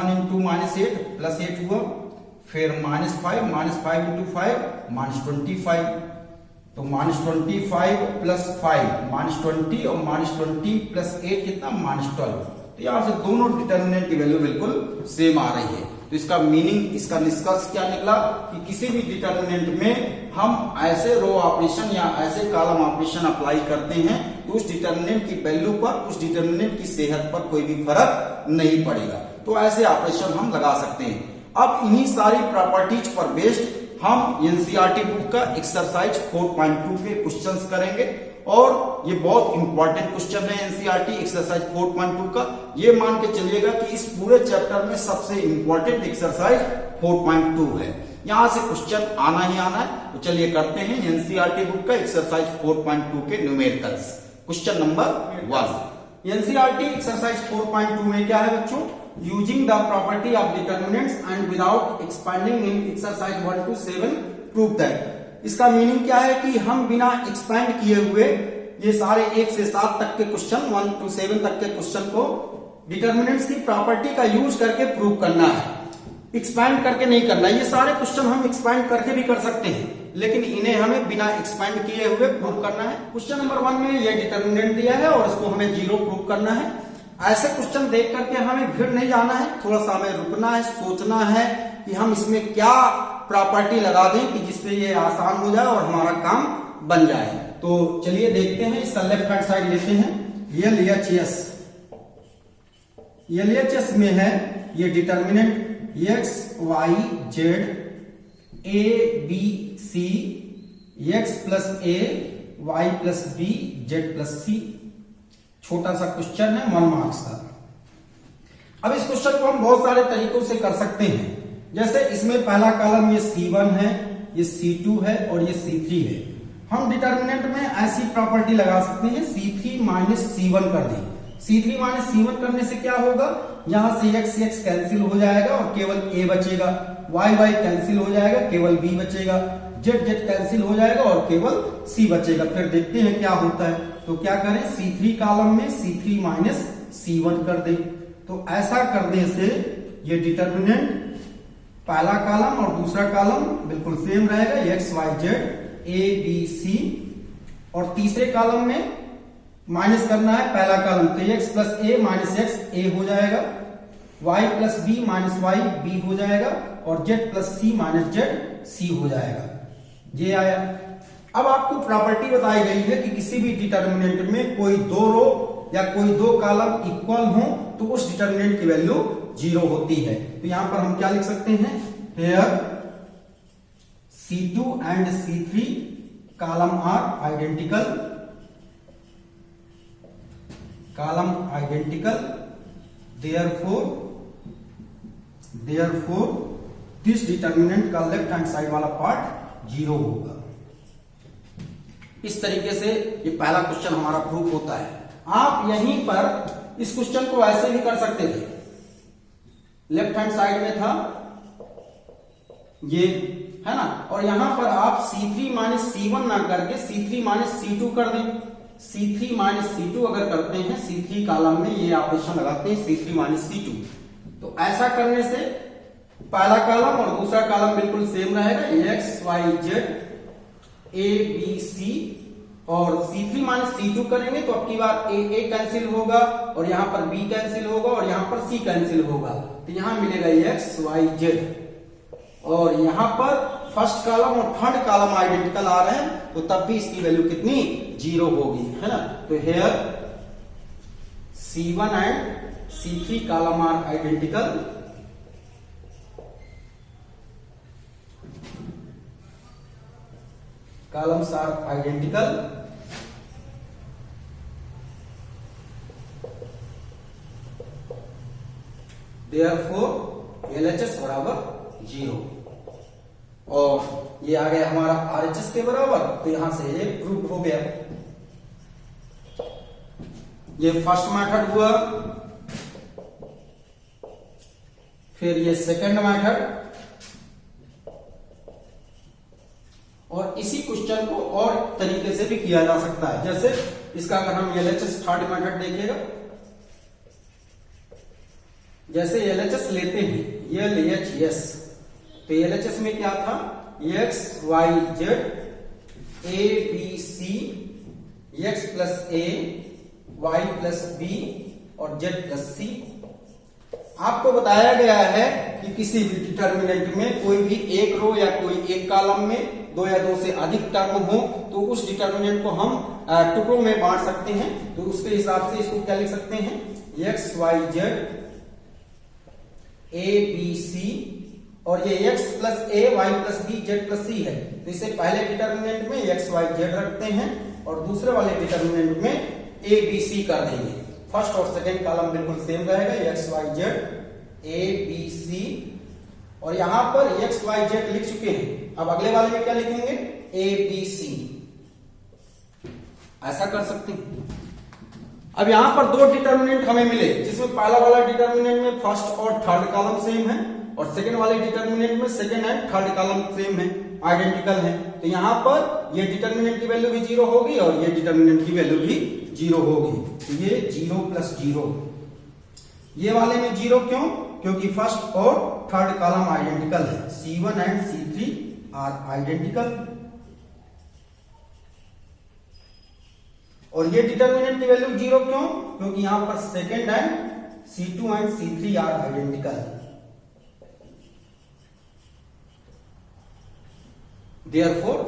× 2 -8 +8 हुआ, फिर -5 × 5 -25, तो -25 + 5 -20 और -20 + 8 कितना -12। तो यहां से दोनों डिटर्मिनेंट की वैल्यू बिल्कुल सेम आ रही है। तो इसका मीनिंग, इसका निष्कर्ष क्या निकला कि किसी भी डिटर्मिनेंट में हम ऐसे रो ऑपरेशन या ऐसे कॉलम ऑपरेशन अप्लाई करते हैं तो उस डिटर्मिनेंट की वैल्यू पर, उस डिटर्मिनेंट की सेहत पर कोई भी फर्क नहीं पड़ेगा। तो ऐसे ऑपरेशन हम लगा सकते हैं। अब इन्हीं सारी प्रॉपर्टीज पर बेस्ड हम एनसीईआरटी बुक का एक्सरसाइज 4.2 के क्वेश्चंस करेंगे और ये बहुत इंपॉर्टेंट क्वेश्चन है एनसीईआरटी एक्सरसाइज 4.2 का। ये मान के चलिएगा कि इस पूरे चैप्टर में सबसे इंपॉर्टेंट एक्सरसाइज 4.2 है। यहां से क्वेश्चन आना ही आना है। तो चलिए करते हैं एनसीईआरटी बुक का एक्सरसाइज 4.2 के numericals. Question number 1, NCERT exercise 4.2 में क्या है बच्चों, using the property of determinants and without expanding in exercise 1 to 7 prove that. इसका मीनिंग क्या है कि हम बिना एक्सपेंड किए हुए ये सारे 1 से 7 तक के क्वेश्चन, 1 to 7 तक के क्वेश्चन को डिटर्मिनेंट्स की प्रॉपर्टी का यूज करके प्रूव करना है, एक्सपेंड करके नहीं करना। ये सारे क्वेश्चन हम एक्सपेंड करके भी कर सकते हैं, लेकिन इन्हें हमें बिना एक्सपेंड किए हुए प्रूव करना है। क्वेश्चन नंबर 1 में ये डिटर्मिनेंट दिया है और इसको हमें 0 प्रूव करना है। ऐसे क्वेश्चन देख करके हमें भीड़ नहीं जाना है, थोड़ा सा हमें रुकना है, सोचना है कि हम इसमें क्या प्रॉपर्टी लगा दें कि जिससे ये आसान हो जाए और हमारा काम बन जाए। तो चलिए देखते हैं। इसका लेफ्ट हैंड साइड लेते हैं। LHS में है ये determinant x y z a b c x + a y + b z + c। छोटा सा क्वेश्चन है 1 मार्क्स का। अब इस क्वेश्चन को हम बहुत सारे तरीकों से कर सकते हैं। जैसे इसमें पहला कॉलम ये C1 है, ये C2 है और ये C3 है। हम डिटर्मिनेंट में ऐसी प्रॉपर्टी लगा सकते हैं C3 - C1 कर दें। C3 - C1 करने से क्या होगा, यहां से x कैंसिल हो जाएगा और केवल a बचेगा, y कैंसिल हो जाएगा, केवल b बचेगा, z कैंसिल हो जाएगा और केवल c बचेगा। फिर देखते हैं क्या होता है। तो क्या करें, C3 कॉलम में C3 - C1 कर दें। तो ऐसा करने से ये डिटर्मिनेंट पहला कॉलम और दूसरा कॉलम बिल्कुल सेम रहेगा, x y z a b c, और तीसरे कॉलम में माइनस करना है पहला कॉलम, तो x + a - x a हो जाएगा, y + b - y b हो जाएगा और z + c - z c हो जाएगा। ये आया। अब आपको प्रॉपर्टी बताई गई है कि किसी भी डिटर्मिनेंट में कोई 2 रो या कोई 2 कॉलम इक्वल हो तो उस डिटर्मिनेंट की वैल्यू 0 होती है। तो यहां पर हम क्या लिख सकते हैं, here C2 and C3 column are identical, therefore therefore this determinant का लेफ्ट हैंड साइड वाला पार्ट 0 होगा। इस तरीके से ये पहला क्वेश्चन हमारा प्रूफ होता है। आप यहीं पर इस क्वेश्चन को ऐसे भी कर सकते थे, लेफ्ट हैंड साइड में था ये, है ना, और यहां पर आप C3 माइनस C1 ना करके C3 माइनस C2 कर दें। C3 माइनस C2 अगर करते हैं, C3 कॉलम में ये ऑपरेशन लगाते हैं C3 माइनस C2, तो ऐसा करने से पहला कॉलम और दूसरा कॉलम बिल्कुल सेम रहेगा, X Y Z A B C, और C3 माइनस C2 करेंगे तो अब की बार A कैंसिल होगा और यहां पर B कैंसिल होगा और यहां पर C कैंसिल होगा, तो यहां मिलेगा X Y Z, और यहां पर फर्स्ट कॉलम और थर्ड कॉलम आइडेंटिकल आ रहे हैं, तो तब भी इसकी वैल्यू कितनी 0 होगी, है ना। तो here C1 and C3 column are identical, columns are identical, therefore LHS बराबर 0, और ये आ गया हमारा RHS के बराबर, तो यहां से ये प्रूफ हो गया। ये फर्स्ट मेथड हुआ, फिर ये सेकंड मेथड, और इसी क्वेश्चन को और तरीके से भी किया जा सकता है। जैसे इसका अगर हम LHS थर्ड मेथड देखिएगा, जैसे LHS लेते हैं LHS, तो LHS में क्या था, X Y Z A B C, X plus A Y plus B और Z प्लस C। आपको बताया गया है कि किसी भी डिटर्मिनेंट में कोई भी एक रो या कोई एक कॉलम में दो या दो से अधिक टर्म हो तो उस डिटर्मिनेंट को हम टुकड़ों में बांट सकते हैं। तो उसके हिसाब से इसको क्या लिख सकते हैं, X Y Z A B C, और ये X plus A Y plus B Z plus C है, तो इसे पहले डिटर्मिनेंट में X Y Z रखते हैं और दूसरे वाले डिटर्मिनेंट में A B C कर देंगे। फर्स्ट और सेकेंड कॉलम बिल्कुल सेम रहेगा, X Y Z A B C, और यहां पर X Y Z लिख चुके हैं, अब अगले वाले में क्या लिखेंगे, A B C, ऐसा कर सकते हैं। अब यहां पर दो डिटर्मिनेंट हमें मिले, जिसमें पहला वाला डिटर्मिनेंट में फर्स्ट और थर्ड कॉलम सेम है और सेकेंड वाले डिटर्मिनेंट में second and third column same है, आइडेंटिकल है, तो यहां पर ये डिटर्मिनेंट की वैल्यू भी 0 होगी और ये डिटर्मिनेंट की वैल्यू भी 0 होगी, तो ये 0 प्लस 0। ये वाले में 0 क्यों, क्योंकि फर्स्ट और थर्ड कॉलम आइडेंटिकल है, C1 and C3 are identical, और ये डिटर्मिनेंट की वैल्यू 0 क्यों, क्योंकि यहां पर second and C2 and C3 are identical. Therefore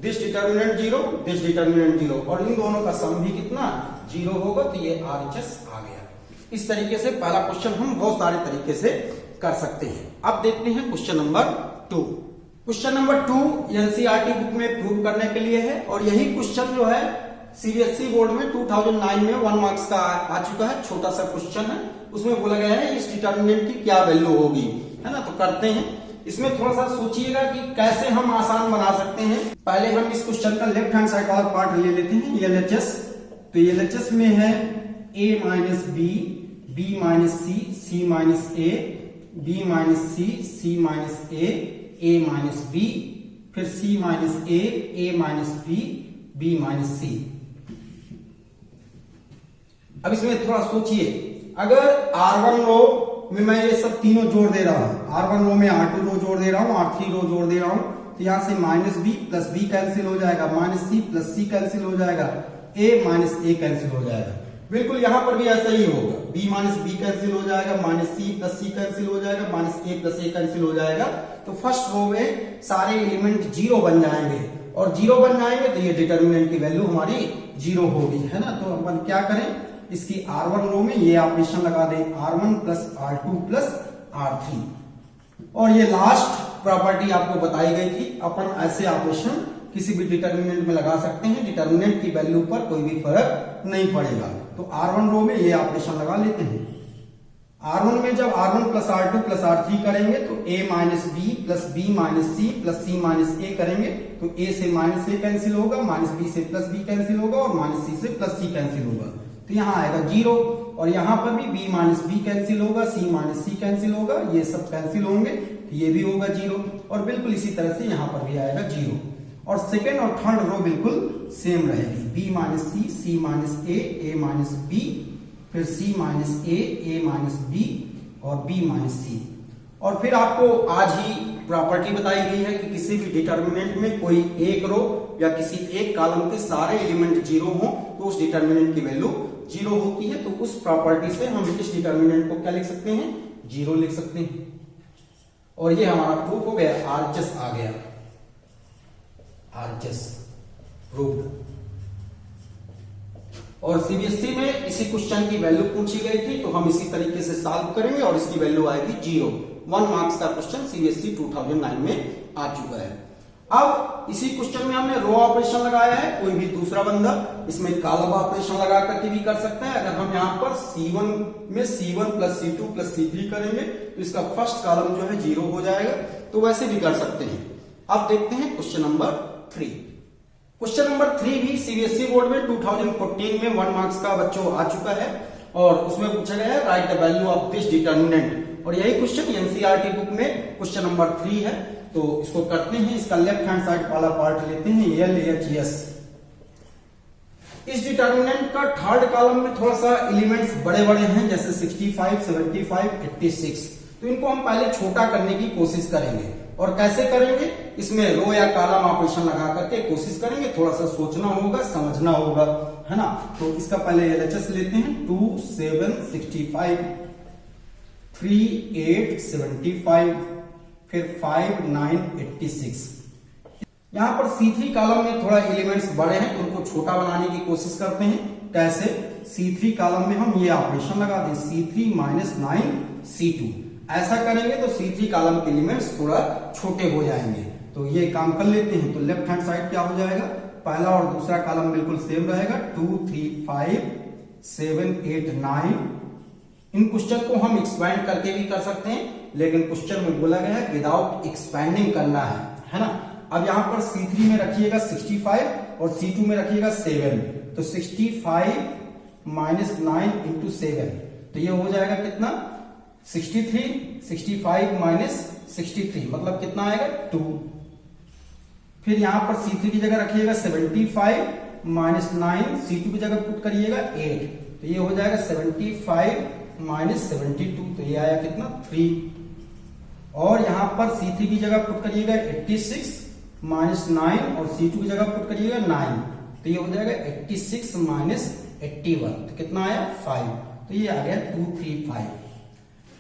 this determinant 0, this determinant 0, और इन दोनों का सम भी कितना 0 होगा, तो ये RHS आ गया। इस तरीके से पहला क्वेश्चन हम बहुत सारे तरीके से कर सकते हैं। अब देखते हैं question number 2। Question number 2 NCERT book में प्रूव करने के लिए है, और यही क्वेश्चन जो है CBSE बोर्ड में 2009 में 1 मार्क्स का आ चुका है, छोटा सा क्वेश्चन है। उसमें बोला गया है इस डिटर्मिनेंट की क्या वैल्यू होगी, है ना। तो करते हैं, इसमें थोड़ा सा सोचिएगा कि कैसे हम आसान बना सकते हैं। पहले हम इस क्वेश्चन का लेफ्ट हैंड साइड वाला पार्ट ले लेते हैं, LHS। तो LHS में है A minus B, B minus C, C minus A, B minus C, C minus A, A minus B, फिर C minus A, A minus B, B minus C। अब इसमें थोड़ा सोचिए, अगर R1 रो में मैं ये सब तीनों जोड़ दे रहा हूं, R1 रो में R2 रो जोड़ दे रहा हूं, R3 रो जोड़ दे रहा हूं, तो यहां से minus B plus B cancel हो जाएगा, minus C plus C cancel हो जाएगा, A माइनस A कैंसिल हो जाएगा। बिल्कुल यहां पर भी ऐसा ही होगा, B माइनस B कैंसिल हो जाएगा, minus C plus C cancel हो जाएगा, minus A plus A cancel हो जाएगा। तो फर्स्ट रो में सारे एलिमेंट 0 बन जाएंगे, और 0 बन जाएंगे तो ये डिटर्मिनेंट की वैल्यू हमारी 0 होगी, है ना। तो अपन क्या करें, इसकी R1 रो में ये ऑपरेशन लगा दें, R1 plus R2 plus R3, और ये लास्ट प्रॉपर्टी आपको बताई गई थी, अपन ऐसे ऑपरेशन किसी भी डिटर्मिनेंट में लगा सकते हैं, डिटर्मिनेंट की वैल्यू पर कोई भी फर्क नहीं पड़ेगा। तो R1 रो में ये ऑपरेशन लगा लेते हैं, R1 में जब R1 plus R2 plus R3 करेंगे तो A minus B plus B minus C plus C minus A करेंगे तो A से माइनस ए कैंसिल होगा, माइनस बी से प्लस बी कैंसिल होगा और माइनस सी से प्लस सी कैंसिल होगा, तो यहाँ आएगा 0। और यहाँ पर भी B माइनस बी कैंसिल होगा, C माइनस सी कैंसिल होगा, ये सब कैंसिल होंगे तो ये भी होगा 0। और बिल्कुल इसी तरह से यहाँ पर भी आएगा 0। और सेकेंड और थर्ड रो बिल्कुल सेम रहेगी, B माइनस सी, C माइनस ए माइनस बी, फिर C माइनस ए माइनस बी और B माइनस सी। और फिर आपको आज ही प्रॉपर्टी बताई गई है कि किसी भी डिटर्मिनेंट में कोई एक रो या किसी एक कॉलम के सारे एलिमेंट 0 हो तो उस डिटर्मिनेंट की वैल्यू 0 होती है। तो उस प्रॉपर्टी से हम इस डिटर्मिनेंट को क्या लिख सकते हैं, 0 लिख सकते हैं। और ये हमारा प्रूफ हो गया, आरएचएस आ गया, आरएचएस प्रूफ। और सीबीएसई में इसी क्वेश्चन की वैल्यू पूछी गई थी तो हम इसी तरीके से सॉल्व करेंगे और इसकी वैल्यू आएगी 0। 1 मार्क्स का क्वेश्चन सीबीएसई 2009 में आ चुका है। अब इसी क्वेश्चन में हमने रो ऑपरेशन लगाया है, कोई भी दूसरा बंदा इसमें कॉलम ऑपरेशन लगा करके भी कर सकता है। अगर हम यहाँ पर C1 में C1 plus C2 plus C3 करेंगे तो इसका फर्स्ट कॉलम जो है 0 हो जाएगा, तो वैसे भी कर सकते हैं। अब देखते हैं क्वेश्चन नंबर 3। क्वेश्चन नंबर 3 भी सीबीएसई बोर्ड में 2014 में 1 मार्क्स का बच्चों आ चुका है और उसमें पूछा गया है right the value of this determinant. और यही क्वेश्चन एनसीईआरटी बुक में क्वेश्चन नंबर 3 है, तो इसको करते हैं। इसका लेफ्ट हैंड साइड वाला पार्ट लेते हैं, LHS। इस डिटर्मिनेंट का थर्ड कॉलम में थोड़ा सा एलिमेंट्स बड़े बड़े हैं, जैसे 65, 75, 86, तो इनको हम पहले छोटा करने की कोशिश करेंगे। और कैसे करेंगे, इसमें रो या कॉलम ऑपरेशन लगा करके कोशिश करेंगे, थोड़ा सा सोचना होगा, समझना होगा, है ना। तो इसका पहले LHS लेते हैं, 2 7 65, 3 8 75, फिर 5 9 86। यहां पर C3 कॉलम में थोड़ा एलिमेंट्स बड़े हैं तो उनको छोटा बनाने की कोशिश करते हैं। कैसे, C3 कॉलम में हम ये ऑपरेशन लगा दें, C3 माइनस 9 C2। ऐसा करेंगे तो C3 कॉलम के एलिमेंट्स थोड़ा छोटे हो जाएंगे, तो ये काम कर लेते हैं। तो लेफ्ट हैंड साइड क्या हो जाएगा, पहला और दूसरा कॉलम बिल्कुल सेम रहेगा, 2 3 5 7 8 9। इन क्वेश्चन को हम एक्सपैंड करके भी कर सकते हैं, लेकिन क्वेश्चन में बोला गया है विदाउट एक्सपैंडिंग करना है ना। अब यहां पर C3 में रखिएगा 65 और C2 में रखिएगा 7, तो 65 माइनस 9 इंटू 7, तो ये हो जाएगा कितना, 63। 65 माइनस 63 मतलब कितना आएगा, 2। फिर यहां पर C3 की जगह रखिएगा 75 माइनस 9, C2 की जगह पुट करिएगा 8, तो ये हो जाएगा 75 माइनस 72, तो ये आया कितना, 3। और यहां पर C3 की जगह पुट करिएगा 86 माइनस 9 और C2 की जगह पुट करिएगा 9, तो ये हो जाएगा 86 माइनस 81, तो कितना आया, 5, तो ये आ गया 2 3 5।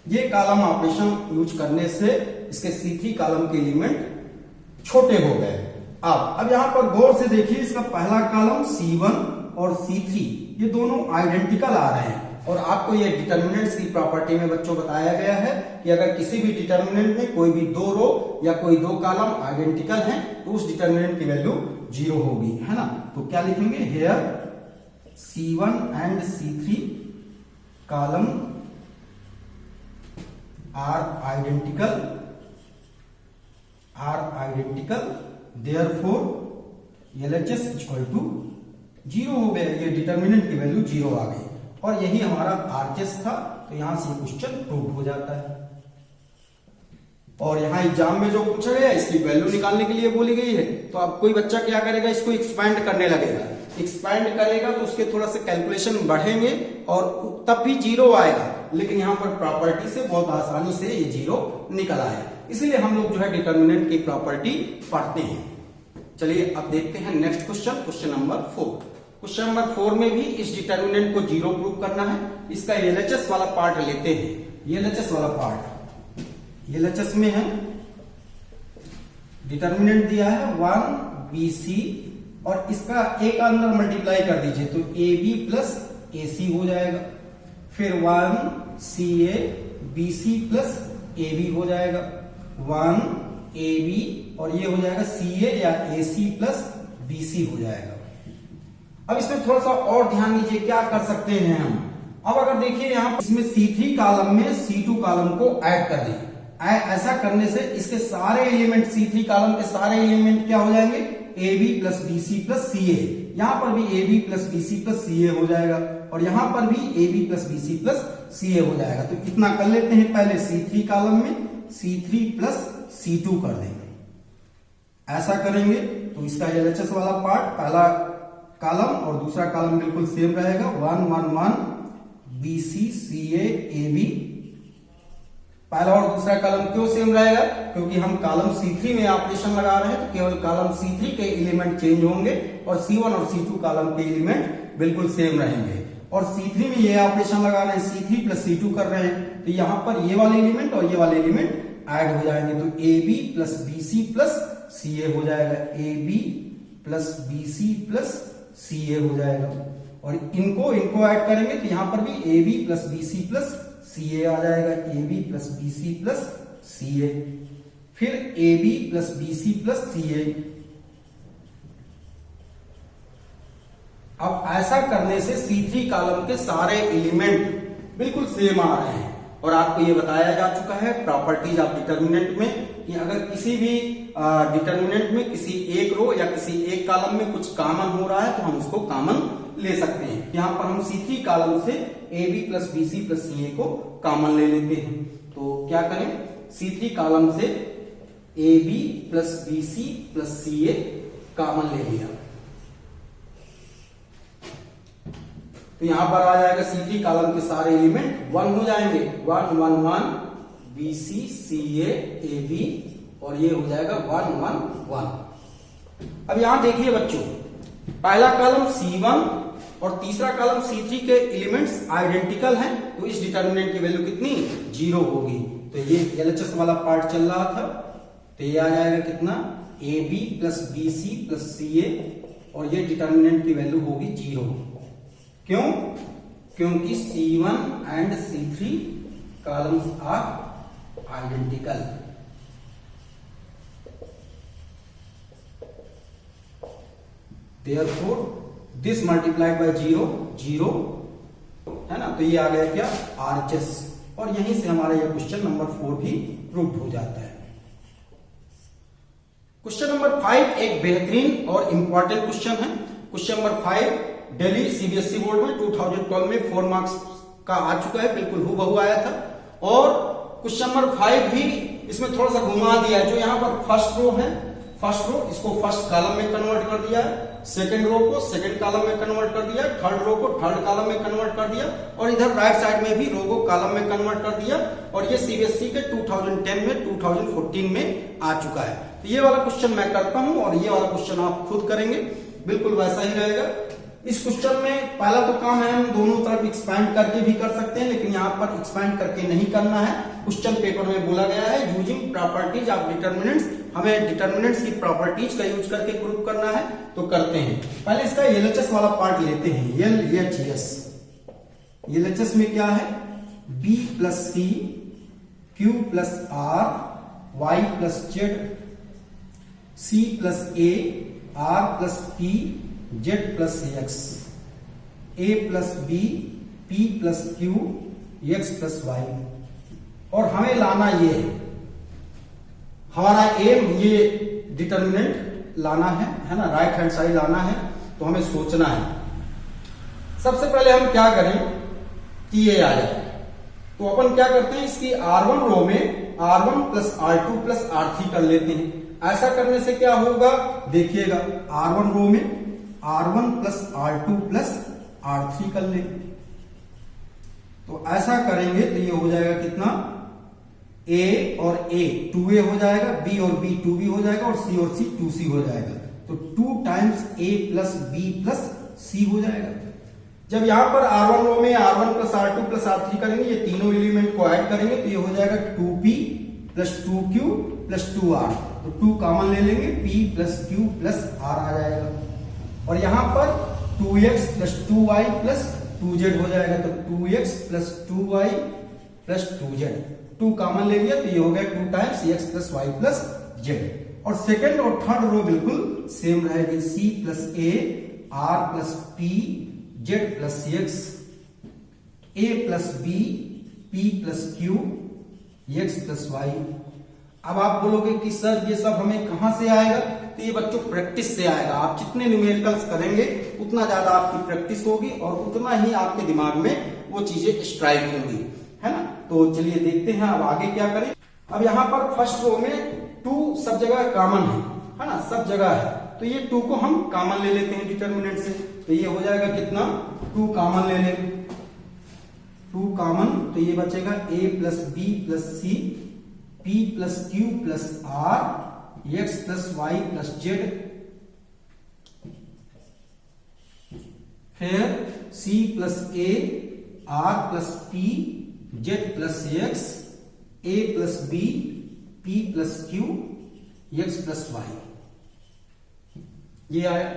ये कॉलम ऑपरेशन यूज करने से इसके C3 कॉलम के एलिमेंट छोटे हो गए। अब यहां पर गौर से देखिए, इसका पहला कॉलम C1 और C3 ये दोनों आइडेंटिकल आ रहे हैं। और आपको ये डिटर्मिनेंट्स की प्रॉपर्टी में बच्चों बताया गया है कि अगर किसी भी डिटर्मिनेंट में कोई भी 2 रो या कोई 2 कॉलम आइडेंटिकल हैं तो उस डिटर्मिनेंट की वैल्यू 0 होगी, है ना। तो क्या लिखेंगे, here C1 and C3 column are identical therefore LHS equal to 0 हो गया। ये डिटर्मिनेंट की वैल्यू 0 आ गई और यही हमारा RHS था, तो यहां से क्वेश्चन प्रूव हो जाता है। और यहां एग्जाम में जो पूछा गया इसकी वैल्यू निकालने के लिए बोली गई है, तो अब कोई बच्चा क्या करेगा, इसको एक्सपैंड करने लगेगा। एक्सपैंड करेगा तो उसके थोड़ा सा कैलकुलेशन बढ़ेंगे और तब भी 0 आएगा, लेकिन यहां पर प्रॉपर्टी से बहुत आसानी से ये 0 निकल आया। इसलिए हम लोग जो है डिटर्मिनेंट की प्रॉपर्टी पढ़ते हैं। चलिए अब देखते हैं next question, question number 4। Question number 4 में भी इस डिटर्मिनेंट को 0 प्रूव करना है। इसका LHS वाला पार्ट लेते हैं। LHS वाला पार्ट, LHS में है डिटर्मिनेंट दिया है 1BC और इसका एक अंदर मल्टीप्लाई कर दीजिए तो AB प्लस AC हो जाएगा। फिर 1CA BC प्लस AB हो जाएगा, 1AB और ये हो जाएगा CA या AC प्लस BC हो जाएगा। अब इसमें थोड़ा सा और ध्यान दीजिए, क्या कर सकते हैं हम, अब अगर देखिए यहाँ इसमें C3 कॉलम में C2 कॉलम को ऐड कर दें। ऐसा करने से इसके सारे एलिमेंट C3 कॉलम के सारे एलिमेंट क्या हो जाएंगे, AB plus BC plus CA। यहां पर भी AB plus BC plus CA हो जाएगा और यहां पर भी AB plus BC plus CA हो जाएगा। तो कितना कर लेते हैं, पहले C3 कॉलम में C3 प्लस C2 कर देंगे। ऐसा करेंगे तो इसका LHS वाला पार्ट पहला कॉलम और दूसरा कॉलम बिल्कुल सेम रहेगा, 1 1 1 BC CA AB। पहला और दूसरा कॉलम क्यों सेम रहेगा, क्योंकि हम कॉलम C3 में ऑपरेशन लगा रहे हैं, तो केवल कॉलम C3 के एलिमेंट चेंज होंगे और C1 और C2 कॉलम के एलिमेंट बिल्कुल सेम रहेंगे। और C3 में ये ऑपरेशन लगा रहे हैं, C3 प्लस C2 कर रहे हैं, तो यहां पर ये वाले एलिमेंट और ये वाले एलिमेंट ऐड हो जाएंगे। तो AB plus BC plus CA हो जाएगा, AB plus BC plus CA हो जाएगा। और इनको ऐड करेंगे तो यहां पर भी AB plus BC plus CA आ जाएगा, AB plus BC plus CA, फिर AB plus BC plus CA। अब ऐसा करने से C3 कॉलम के सारे एलिमेंट बिल्कुल सेम आ रहे हैं। और आपको ये बताया जा चुका है प्रॉपर्टीज ऑफ डिटर्मिनेंट में कि अगर किसी भी डिटर्मिनेंट में किसी एक रो या किसी एक कॉलम में कुछ कॉमन हो रहा है तो हम उसको कॉमन ले सकते हैं। यहां पर हम C3 कॉलम से AB plus BC plus CA को कॉमन ले लेते हैं। तो क्या करें, C3 कॉलम से AB plus BC plus CA common ले लिया तो यहां पर आ जाएगा C3 कॉलम के सारे एलिमेंट 1 हो जाएंगे, 1 1 1 BC CA AB और ये हो जाएगा 1 1 1। अब यहां देखिए बच्चों, पहला कॉलम C1 और तीसरा कॉलम C3 के एलिमेंट्स आइडेंटिकल हैं, तो इस डिटर्मिनेंट की वैल्यू कितनी, 0 होगी। तो ये LHS वाला पार्ट चल रहा था, तो ये आ जाएगा कितना, AB plus BC plus CA और ये डिटर्मिनेंट की वैल्यू होगी 0। क्यों, क्योंकि C1 and C3 columns are identical. Therefore this multiplied by 0 0 है ना, तो ये आ गया क्या, RHS। और यहीं से हमारा ये क्वेश्चन नंबर 4 भी प्रूव हो जाता है। क्वेश्चन नंबर 5 एक बेहतरीन और इंपॉर्टेंट क्वेश्चन है। Question number 5 Delhi CBSE board में 2012 में 4 मार्क्स का आ चुका है, बिल्कुल हूबहू आया था। और क्वेश्चन नंबर 5 भी इसमें थोड़ा सा घुमा दिया है। जो यहाँ पर फर्स्ट रो है, फर्स्ट रो इसको फर्स्ट कॉलम में कन्वर्ट कर दिया है, सेकंड रो को सेकंड कॉलम में कन्वर्ट कर दिया, थर्ड रो को थर्ड कॉलम में कन्वर्ट कर दिया और इधर राइट साइड में भी रो को कॉलम में कन्वर्ट कर दिया। और ये CBSE के 2010 में 2014 में आ चुका है। तो ये वाला क्वेश्चन मैं करता हूं और ये वाला क्वेश्चन आप खुद करेंगे, बिल्कुल वैसा ही रहेगा। इस क्वेश्चन में पहला तो काम है, हम दोनों तरफ एक्सपैंड करके भी कर सकते हैं, लेकिन यहाँ पर एक्सपैंड करके नहीं करना है। क्वेश्चन पेपर में बोला गया है यूजिंग प्रॉपर्टीज ऑफ डिटर्मिनेंट्स, हमें डिटर्मिनेंट्स की प्रॉपर्टीज का यूज करके प्रूव करना है, तो करते हैं। पहले इसका LHS वाला पार्ट लेते हैं, LHS। LHS में क्या है, B plus C Q plus R Y plus Z C plus A R plus P Z plus X A plus B P plus Q X plus Y। और हमें लाना ये है, हमारा एम ये डिटर्मिनेंट लाना है ना, राइट हैंड साइड लाना है। तो हमें सोचना है, सबसे पहले हम क्या करें कि ये आ जाए। तो अपन क्या करते हैं, इसकी R1 रो में R1 plus R2 plus R3 कर लेते हैं। ऐसा करने से क्या होगा, देखिएगा R1 रो में R1 plus R2 plus R3 कर लें। तो ऐसा करेंगे तो ये हो जाएगा कितना, A और A 2A हो जाएगा, B और B 2B हो जाएगा और C और C 2C हो जाएगा। तो 2 times A plus B plus C हो जाएगा। जब यहां पर R1 रो में R1 plus R2 plus R3 करेंगे, ये तीनों एलिमेंट को ऐड करेंगे तो ये हो जाएगा 2P plus 2Q plus 2R। तो 2 कॉमन ले लेंगे, P plus Q plus R आ जाएगा। और यहां पर 2X plus 2Y plus 2Z हो जाएगा। तो 2X plus 2Y plus 2Z, 2 common ले लिया तो ये हो गया 2 times X plus Y plus Z। और सेकंड और थर्ड रो बिल्कुल सेम रहेगी, C plus A R plus P Z plus X। A plus B P plus Q X plus Y. अब आप बोलोगे कि सर ये सब हमें कहां से आएगा, तो ये बच्चों प्रैक्टिस से आएगा। आप जितने न्यूमेरिकल्स करेंगे उतना ज्यादा आपकी प्रैक्टिस होगी और उतना ही आपके दिमाग में वो चीजें स्ट्राइक होंगी, है ना। तो चलिए देखते हैं अब आगे क्या करें। अब यहाँ पर फर्स्ट रो में 2 सब जगह कॉमन है ना, सब जगह है। तो ये 2 को हम कॉमन ले लेते हैं डिटर्मिनेंट से, तो ये हो जाएगा कितना, 2 कॉमन ले लें, 2 कॉमन, तो ये बचेगा a plus B plus C p plus Q plus R X plus Y plus Z, फिर c plus A R plus P Z plus X a plus B p plus Q X plus Y, ये आया।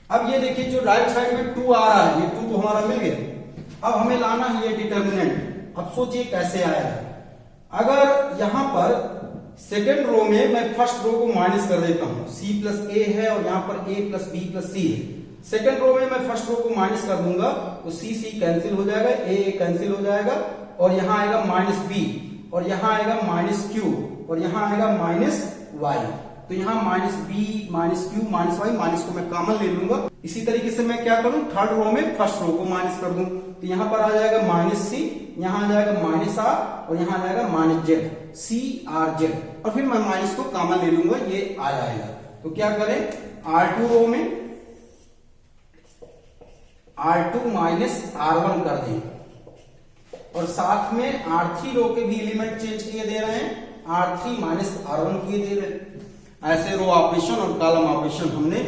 अब ये देखिए जो right side में 2 आ रहा है, ये 2 तो हमारा मिल गया। अब हमें लाना है ये डिटर्मिनेंट। अब सोचिए कैसे आएगा। अगर यहां पर सेकेंड रो में मैं फर्स्ट रो को माइनस कर देता हूं, c प्लस ए है और यहां पर a plus B plus C है। सेकेंड रो में मैं फर्स्ट रो को माइनस कर दूंगा तो c कैंसिल हो जाएगा, a कैंसिल हो जाएगा और यहां आएगा माइनस b और यहां आएगा माइनस q और यहां आएगा माइनस y। तो यहां minus B minus Q minus Y, minus को मैं कॉमन ले लूंगा। इसी तरीके से मैं क्या करूं, थर्ड रो में फर्स्ट रो को माइनस कर दूं, तो यहां पर आ जाएगा माइनस सी, यहां आ जाएगा माइनस आर और यहां आ जाएगा minus Z, C R Z, और फिर मैं माइनस को कॉमन ले लूंगा, ये आ जाएगा। तो क्या करें, R2 रो में R2 माइनस R1 कर दें और साथ में R3 रो के भी एलिमेंट चेंज किए दे रहे हैं, R3 माइनस R1 किए दे रहे हैं। ऐसे रो ऑपरेशन और कॉलम ऑपरेशन हमने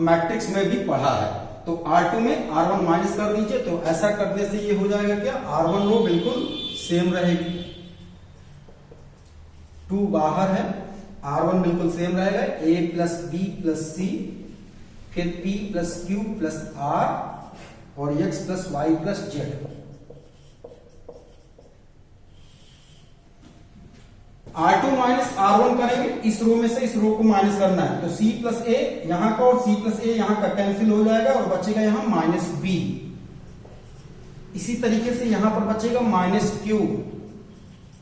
मैट्रिक्स में भी पढ़ा है। तो R2 में R1 माइनस कर दीजिए, तो ऐसा करने से ये हो जाएगा क्या, R1 रो बिल्कुल सेम रहेगी, 2 बाहर है, R1 बिल्कुल सेम रहेगा, a plus B plus C, फिर p plus Q plus R और x plus Y plus Z. R2 minus R1 करेंगे, इस रो में से इस रो को माइनस करना है, तो c प्लस ए यहां का और c प्लस ए यहां का कैंसिल हो जाएगा और बचेगा यहां माइनस b। इसी तरीके से यहां पर बचेगा माइनस q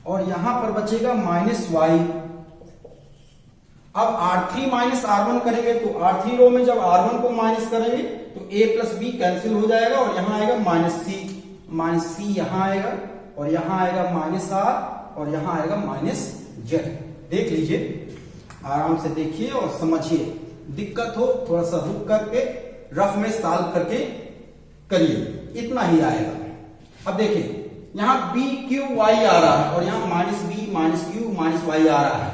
और यहां पर बचेगा माइनस y। अब R3 माइनस R1 करेंगे तो R3 रो में जब R1 को माइनस करेंगे तो a प्लस बी कैंसिल हो जाएगा और यहां आएगा माइनस c यहां आएगा और यहां आएगा माइनस r और यहां आएगा माइनस जेड। देख लीजिए, आराम से देखिए और समझिए, दिक्कत हो थोड़ा सा रुक करके रफ में सॉल्व करके करिए, इतना ही आएगा। अब देखिए यहां बी क्यू वाई आ रहा है और यहां minus B minus Q minus Y आ रहा है,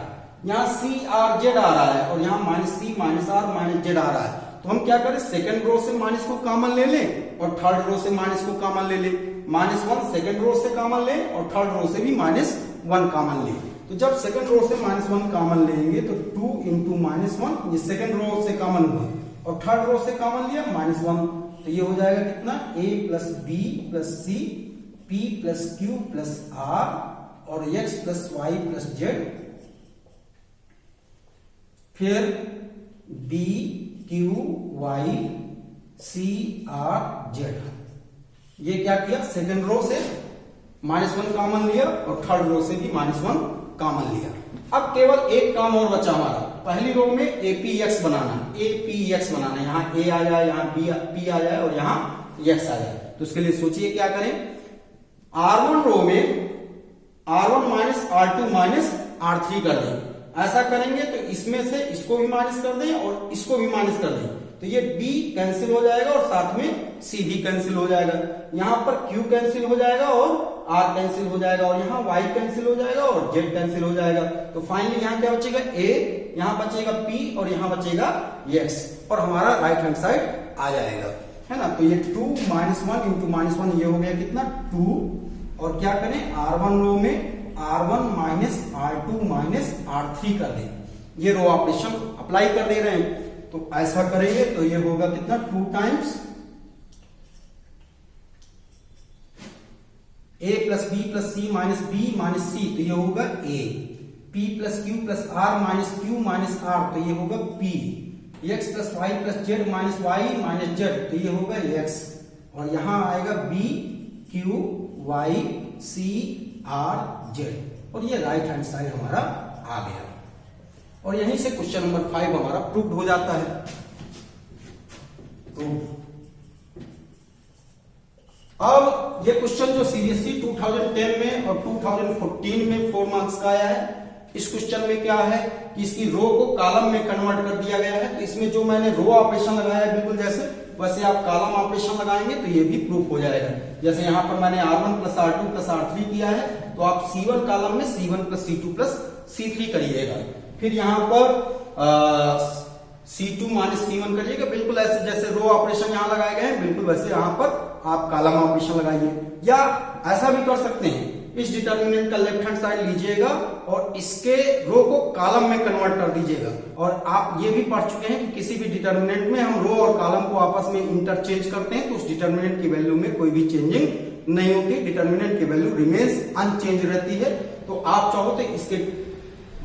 यहां सी आर जेड आ रहा है और यहां minus C minus R minus Z आ रहा है। तो हम क्या करें, सेकंड रो से माइनस को कॉमन ले लें और थर्ड रो से माइनस को कॉमन ले लें, -1 सेकंड रो से कॉमन लें और थर्ड रो से भी -1 कॉमन लें। तो जब सेकंड रो से -1 कॉमन लेंगे तो 2 इंटू -1, ये सेकंड रो से कॉमन हुआ और थर्ड रो से कॉमन लिया -1, तो ये हो जाएगा कितना, a plus B plus C p plus Q plus R और x plus Y plus Z, फिर b Q Y C R Z. ये क्या किया, सेकंड रो से -1 कॉमन लिया और थर्ड रो से भी -1 कॉमन लिया। अब केवल एक काम और बचा हमारा, पहली रो में APX बनाना, APX बनाना, यहाँ A आ जाए, यहाँ P आ जाए और यहाँ X आ जाए। तो उसके लिए सोचिए क्या करें, R1 रो में R1 minus R2 minus R3 कर दें। ऐसा करेंगे तो इसमें से इसको भी माइनस कर दें और इसको भी माइनस कर दें, तो ये B कैंसिल हो जाएगा और साथ में C भी कैंसिल हो जाएगा। यहां पर Q कैंसिल हो जाएगा और R कैंसिल हो जाएगा और यहाँ Y कैंसिल हो जाएगा और Z कैंसिल हो जाएगा। तो फाइनली यहाँ क्या बचेगा, A, यहाँ बचेगा P और यहाँ बचेगा X और हमारा राइट हैंड साइड आ जाएगा, है ना। तो ये 2 -1 इंटू -1 ये हो गया कितना, 2। और क्या करें, R1 रो में R1 minus R2 minus R3 कर दें, ये रो ऑपरेशन अप्लाई कर दे रहे हैं। तो ऐसा करेंगे तो ये होगा कितना, 2 times a plus B plus C minus B minus C, तो ये होगा a, p plus Q plus R minus Q minus R, तो ये होगा p, x plus Y plus Z minus Y minus Z, तो ये होगा x और यहां आएगा B Q Y C R Z, और ये राइट हैंड साइड हमारा आ गया। और यहीं से क्वेश्चन नंबर 5 हमारा प्रूव्ड हो जाता है। अब ये क्वेश्चन जो सीबीएसई 2010 में और 2014 में 4 मार्क्स का आया है, इस क्वेश्चन में क्या है कि इसकी रो को कॉलम में कन्वर्ट कर दिया गया है। तो इसमें जो मैंने रो ऑपरेशन लगाया है बिल्कुल जैसे वैसे आप कॉलम ऑपरेशन लगाएंगे तो ये भी प्रूफ हो जाएगा। जैसे यहां पर मैंने R1 plus R2 plus R3 किया है, तो आप C1 कॉलम में C1 plus C2 plus C3 करिएगा। फिर यहां पर C2 माइनस C1 करिएगा, बिल्कुल ऐसे जैसे रो ऑपरेशन यहां लगाए गए हैं बिल्कुल वैसे यहां पर आप कॉलम ऑपरेशन लगाइए। या ऐसा भी कर सकते हैं, इस डिटर्मिनेंट का लेफ्ट हैंड साइड लीजिएगा और इसके रो को कॉलम में कन्वर्ट कर दीजिएगा। और आप ये भी पढ़ चुके हैं कि किसी भी डिटर्मिनेंट में हम रो और कॉलम को आपस में इंटरचेंज करते हैं तो उस डिटर्मिनेंट की वैल्यू में कोई भी चेंजिंग नहीं होती, डिटर्मिनेंट की वैल्यू रिमेन्स अनचेंज रहती है। तो आप चाहो तो इसके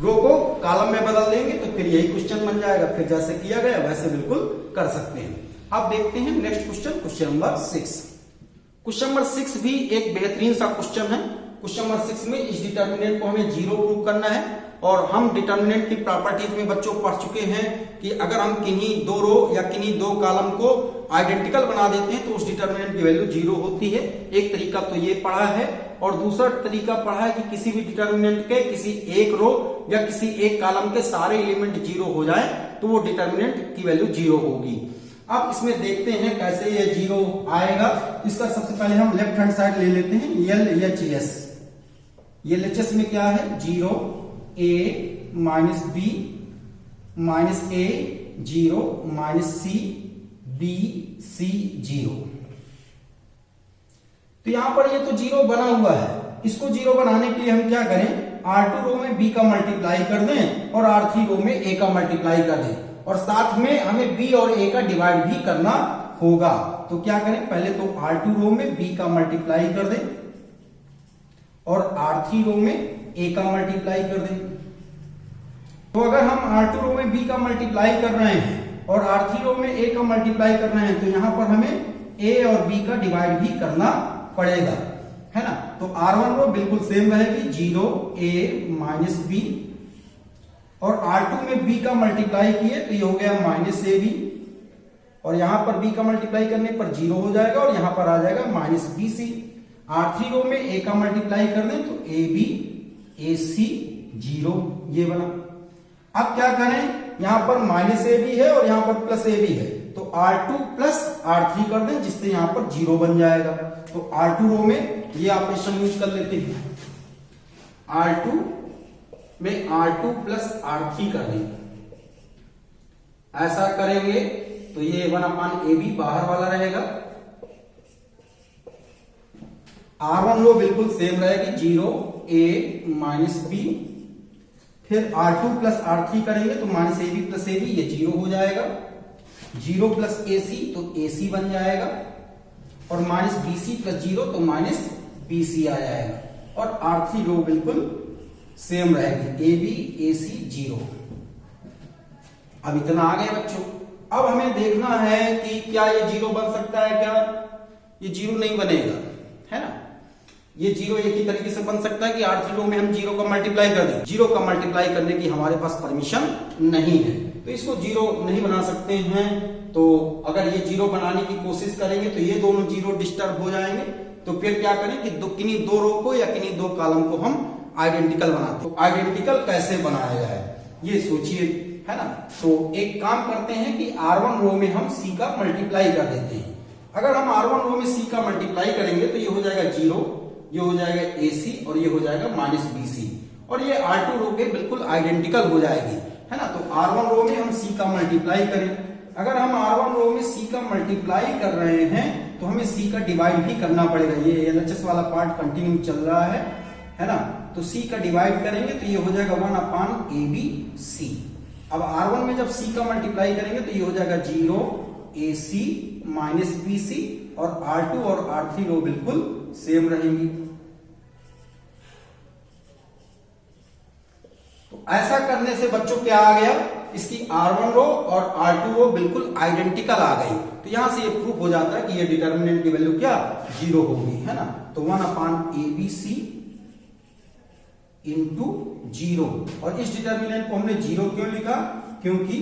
रो को कॉलम में बदल देंगे तो फिर यही क्वेश्चन बन जाएगा। फिर जैसे किया गया वैसे बिल्कुल कर सकते हैं। अब देखते हैं next question, question number 6। Question number 6 भी एक बेहतरीन सा क्वेश्चन है। क्वेश्चन नंबर 6 में इस डिटर्मिनेंट को हमें जीरो प्रूव करना है। और हम डिटर्मिनेंट की प्रॉपर्टीज में बच्चों पढ़ चुके हैं कि अगर हम किन्हीं दो रो या किन्हीं दो कॉलम को आइडेंटिकल बना देते हैं तो उस डिटर्मिनेंट की वैल्यू जीरो होती है। एक तरीका तो ये पढ़ा है, और दूसरा तरीका पढ़ा है कि किसी भी डिटर्मिनेंट के किसी एक रो या किसी एक कॉलम के सारे एलिमेंट जीरो हो जाए तो वो डिटर्मिनेंट की वैल्यू जीरो होगी। अब इसमें देखते हैं कैसे ये जीरो आएगा। इसका सबसे पहले हम लेफ्ट हैंड साइड ले लेते हैं, LHS। LHS में क्या है, zero A minus B minus A zero minus C B C zero. तो यहां पर ये तो जीरो बना हुआ है, इसको जीरो बनाने के लिए हम क्या करें, R2 रो में B का मल्टीप्लाई कर दें और R3 रो में A का मल्टीप्लाई कर दें, और साथ में हमें B और A का डिवाइड भी करना होगा। तो क्या करें, पहले तो R2 रो में B का मल्टीप्लाई कर दें और R3 रो में A का मल्टीप्लाई कर दें। तो अगर हम R2 रो में B का मल्टीप्लाई कर रहे हैं और R3 रो में A का मल्टीप्लाई कर रहे हैं तो यहां पर हमें A और B का डिवाइड भी करना पड़ेगा, है ना। तो R1 रो बिल्कुल सेम रहेगी, जीरो A माइनस B, और R2 में B का मल्टीप्लाई किए तो ये हो गया माइनस AB, और यहां पर B का मल्टीप्लाई करने पर जीरो हो जाएगा और यहां पर आ जाएगा माइनस BC। R3 रो में A का मल्टीप्लाई कर दें तो AB AC जीरो, ये बना। अब क्या करें, यहां पर माइनस AB है और यहां पर प्लस AB है, तो R2 प्लस R3 कर दें जिससे यहां पर जीरो बन जाएगा। तो R2 रो में ये ऑपरेशन यूज कर लेते हैं, R2 में R2 प्लस R3 कर दें। ऐसा करेंगे तो ये 1/AB बाहर वाला रहेगा। R1 रो बिल्कुल सेम रहेगी, जीरो A माइनस B। फिर R2 प्लस R3 करेंगे तो माइनस AB प्लस AB, ये जीरो हो जाएगा। जीरो प्लस AC तो AC बन जाएगा, और माइनस BC प्लस जीरो तो माइनस BC आ जाएगा। और R3 रो बिल्कुल सेम रहेगी, AB AC जीरो। अब इतना आ गया बच्चों। अब हमें देखना है कि क्या ये जीरो बन सकता है, क्या ये जीरो नहीं बनेगा, है ना। ये जीरो एक ही तरीके से बन सकता है कि R3 रो में हम जीरो का मल्टीप्लाई कर दें। जीरो का मल्टीप्लाई करने की हमारे पास परमिशन नहीं है, तो इसको जीरो नहीं बना सकते हैं। तो अगर ये जीरो बनाने की कोशिश करेंगे तो ये दोनों जीरो डिस्टर्ब हो जाएंगे। तो फिर क्या करें कि किन्हीं दो रो को या किन्हीं दो कॉलम को हम आइडेंटिकल बनाते हैं। तो आइडेंटिकल कैसे बनाया जाए ये सोचिए, है ना। तो एक काम करते हैं कि R1 रो में हम C का मल्टीप्लाई कर देते हैं। अगर हम R1 रो में C का मल्टीप्लाई करेंगे तो ये हो जाएगा जीरो, ये हो जाएगा AC और ये हो जाएगा माइनस BC, और ये R2 रो के बिल्कुल आइडेंटिकल हो जाएगी, है ना। तो R1 रो में हम C का मल्टीप्लाई करें। अगर हम R1 रो में C का मल्टीप्लाई कर रहे हैं तो हमें C का डिवाइड भी करना पड़ेगा। ये LHS वाला पार्ट कंटिन्यू चल रहा है ना। तो C का डिवाइड करेंगे तो ये हो जाएगा 1/ABC। अब R1 में जब C का मल्टीप्लाई करेंगे तो ये हो जाएगा जीरो AC माइनस BC, और R2 और R3 रो बिल्कुल सेम रहेंगी। तो ऐसा करने से बच्चों क्या आ गया इसकी R1 रो और R2 रो बिल्कुल आइडेंटिकल आ गई, तो यहां से ये प्रूफ हो जाता है कि ये डिटर्मिनेंट की वैल्यू क्या 0 होगी, है ना। तो 1/ABC इंटू 0, और इस डिटर्मिनेंट को हमने 0 क्यों लिखा, क्योंकि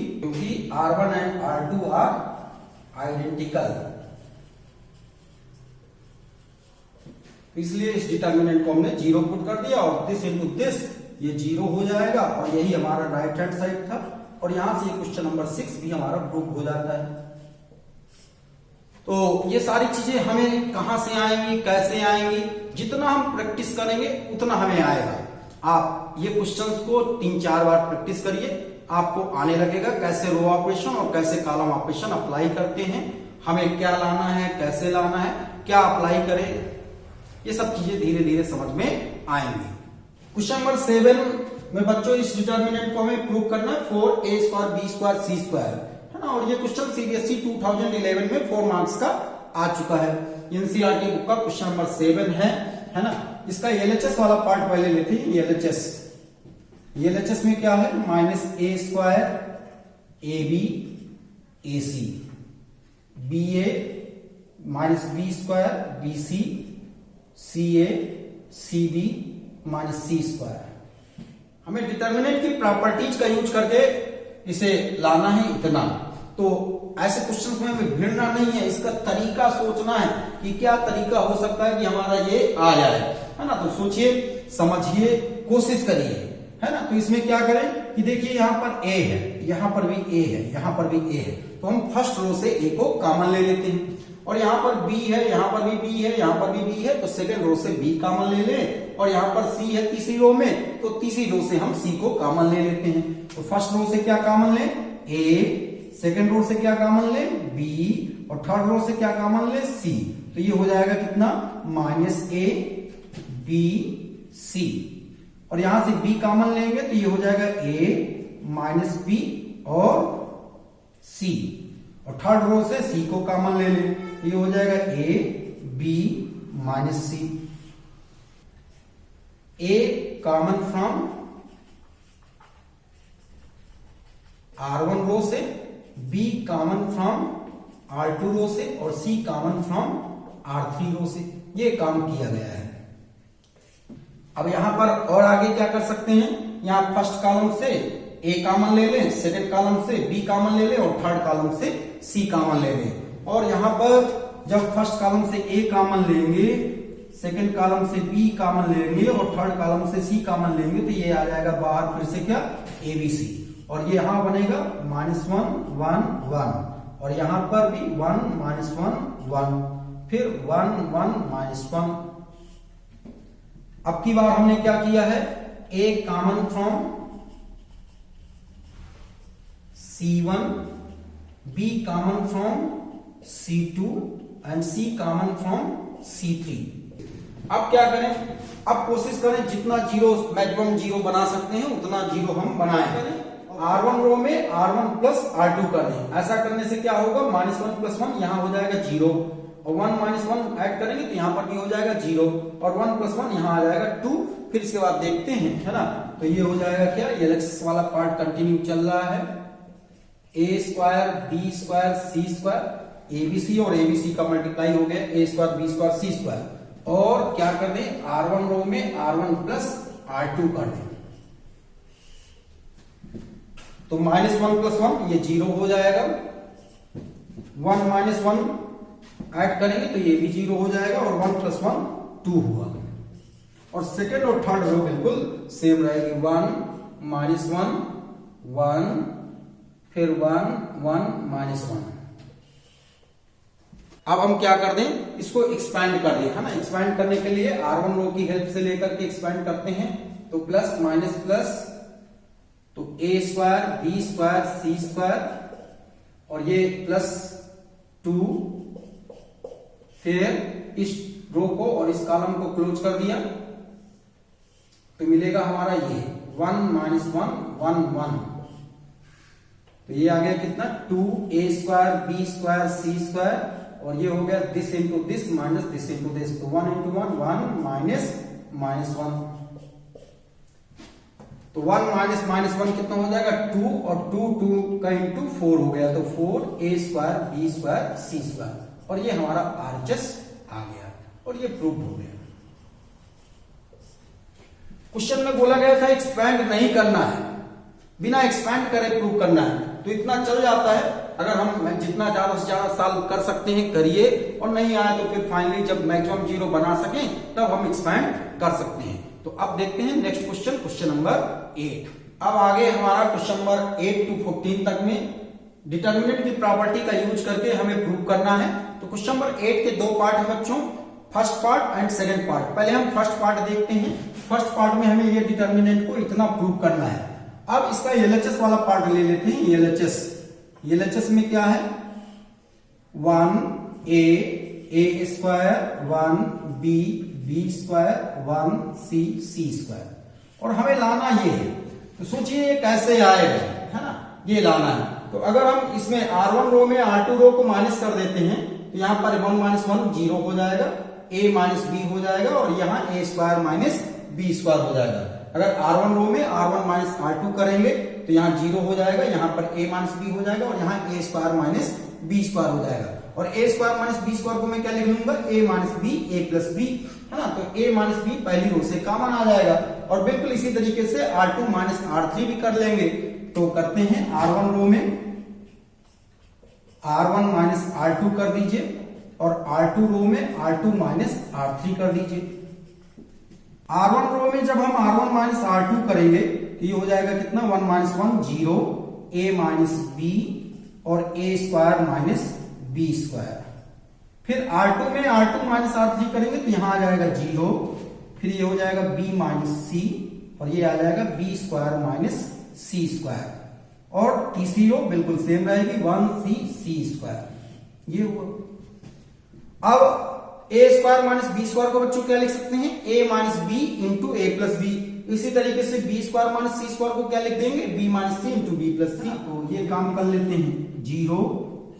R1 and R2 are identical, इसलिए इस डिटर्मिनेंट को हमने 0 पुट कर दिया, और दिस इंटू दिस ये 0 हो जाएगा, और यही हमारा राइट हैंड साइड था, और यहां से क्वेश्चन नंबर 6 भी हमारा प्रूफ हो जाता है। तो ये सारी चीजें हमें कहां से आएंगी, कैसे आएंगी, जितना हम प्रैक्टिस करेंगे उतना हमें आएगा। आप ये क्वेश्चंस को 3-4 बार प्रैक्टिस करिए, आपको आने लगेगा कैसे रो ऑपरेशन और कैसे कॉलम ऑपरेशन अप्लाई करते हैं, हमें क्या लाना है, कैसे लाना है, क्या अप्लाई करें, ये सब चीजें धीरे धीरे समझ में आएंगी। क्वेश्चन नंबर 7 में बच्चों इस डिटर्मिनेंट को हमें प्रूव करना है 4a² b² c², है ना। और ये क्वेश्चन सीबीएसई 2011 में 4 मार्क्स का आ चुका है, एनसीईआरटी बुक का क्वेश्चन नंबर 7 है ना। इसका एलएचएस वाला पार्ट पहले लेते हैं। एलएचएस में क्या है, -a² ab ac ba -b² bc ca cb -c²। हमें डिटर्मिनेंट की प्रॉपर्टीज का यूज करके इसे लाना है इतना। तो ऐसे क्वेश्चंस में हमें भिड़ना नहीं है, इसका तरीका सोचना है कि क्या तरीका हो सकता है कि हमारा ये आ जाए, है ना। तो सोचिए, समझिए, कोशिश करिए, है ना। तो इसमें क्या करें कि देखिए यहाँ पर a है, यहाँ पर भी a है, यहाँ पर भी a है, तो हम फर्स्ट रो से a को कॉमन ले लेते हैं, और यहाँ पर b है, यहाँ पर भी b है, यहाँ पर भी b है, तो सेकंड रो से b कॉमन ले लें, और यहाँ पर c है तीसरी रो में, तो तीसरी रो से हम c को कॉमन ले लेते हैं। तो फर्स्ट रो से क्या कॉमन लें, a, सेकंड रो से क्या कॉमन लें, b, और थर्ड रो से क्या कॉमन लें, c। तो ये हो जाएगा कितना, -a b c, और यहां से b कॉमन लेंगे तो ये हो जाएगा a - b और c, और थर्ड रो से c को कॉमन ले लें, ये हो जाएगा a b - c। a common from R1 रो से, b कॉमन फ्रॉम R2 रो से, और c कॉमन फ्रॉम R3 रो से। ये काम किया गया है। अब यहां पर और आगे क्या कर सकते हैं, यहां फर्स्ट कॉलम से a कॉमन ले लें, सेकंड कॉलम से b कॉमन ले लें, और थर्ड कॉलम से c कॉमन ले लें। और यहां पर जब फर्स्ट कॉलम से a कॉमन लेंगे, सेकंड कॉलम से b कॉमन लेंगे, और थर्ड कॉलम से c कॉमन लेंगे, तो ये आ जाएगा बाहर फिर से क्या, abc, और ये यहां बनेगा -1 1 1, और यहां पर भी 1 -1 1, फिर 1 1 -1। अब की बार हमने क्या किया है, a common from C1, b common from C2 and c common from C3। अब क्या करें, अब कोशिश करें जितना जीरो मैक्सिमम जीरो बना सकते हैं उतना जीरो हम बनाएं। R1 रो में R1 प्लस R2 कर दें, ऐसा करने से क्या होगा, -1 + 1 यहां हो जाएगा 0, और 1 - 1 ऐड करेंगे तो यहां पर भी हो जाएगा 0, और 1 + 1 यहां आ जाएगा 2। फिर इसके बाद देखते हैं, है ना। तो ये हो जाएगा क्या, एलएचएस वाला पार्ट कंटिन्यू चल रहा है, a² b² c², abc और abc का मल्टीप्लाई हो गया a² b² c², और क्या कर दें, R1 रो में R1 प्लस R2 कर दें, तो -1 + 1 ये 0 हो जाएगा, 1 - 1 ऐड करेंगे तो ये भी 0 हो जाएगा, और 1 + 1 2 हुआ, और सेकंड और थर्ड रो बिल्कुल सेम रहेगी, 1 - 1 1, फिर 1 1 -1। अब हम क्या कर दें, इसको एक्सपैंड कर दें, है ना। एक्सपैंड करने के लिए R1 रो की हेल्प से लेकर के एक्सपैंड करते हैं, तो प्लस माइनस प्लस, तो a² b² c², और ये +2, फिर इस रो को और इस कॉलम को क्लोज कर दिया, तो मिलेगा हमारा ये 1 - 1 1 1, तो ये आ गया कितना, 2a² b² c², और ये हो गया this into this minus this into this, तो 1 × 1 1 -1। तो तो 1 माइनस माइनस 1 कितना हो जाएगा 2, और 2 का इंटू 4 हो गया, तो 4a square b square c square, और ये हमारा RHS आ गया और ये प्रूव हो गया। क्वेश्चन में बोला गया था एक्सपैंड नहीं करना है, बिना एक्सपैंड करे प्रूव करना है, तो इतना चल जाता है। अगर हम जितना ज्यादा से ज्यादा साल कर सकते हैं करिए, और नहीं आए तो फिर फाइनली जब मैक्सिमम 0 बना सकें तब हम एक्सपैंड कर सकते हैं। तो अब देखते हैं नेक्स्ट क्वेश्चन, क्वेश्चन नंबर 8। अब आगे हमारा क्वेश्चन नंबर 8 to 14 तक में डिटर्मिनेंट की प्रॉपर्टी का यूज करके हमें प्रूव करना है। तो क्वेश्चन नंबर 8 के दो पार्ट है बच्चों, first part and second part. पहले हम फर्स्ट पार्ट देखते हैं। फर्स्ट पार्ट में हमें ये डिटर्मिनेंट को इतना प्रूव करना है। अब इसका एलएचएस वाला पार्ट ले लेते हैं। एलएचएस में क्या है 1a square, 1b square, 1c square, और हमें लाना ये है। तो सोचिए ये कैसे आएगा, है ना, ये लाना है। तो अगर हम इसमें R1 रो में R2 रो को माइनस कर देते हैं तो यहां पर 1 माइनस 1 0 हो जाएगा, a माइनस b हो जाएगा, और यहाँ a square minus b square हो जाएगा। अगर R1 रो में R1 माइनस R2 करेंगे तो यहाँ 0 हो जाएगा, यहाँ पर a माइनस b हो जाएगा, और यहाँ a square minus b square हो जाएगा। और a square minus b square को मैं क्या लिख लूंगा, a minus b a plus b, है ना। तो a माइनस b पहली रो से कॉमन आ जाएगा। और बिल्कुल इसी तरीके से R2 माइनस R3 भी कर लेंगे। तो करते हैं R1 रो में R1 माइनस R2 कर दीजिए, और R2 रो में R2 माइनस R3 कर दीजिए। R1 रो में जब हम R1 माइनस R2 करेंगे तो ये हो जाएगा कितना 1 माइनस 1 0, a माइनस b, और a square minus b square. फिर R2 में R2 माइनस R3 करेंगे तो यहां आ जाएगा 0, फिर ये हो जाएगा b माइनस c, और ये आ जाएगा b square minus c square, और तीसरी रो बिल्कुल सेम रहेगी 1c स्क्वायर। ये हुआ। अब a square minus b square को बच्चों क्या लिख सकते हैं, a minus b into A plus B. इसी तरीके से b square minus c square को क्या लिख देंगे, b minus c into B plus C. तो ये काम कर लेते हैं 0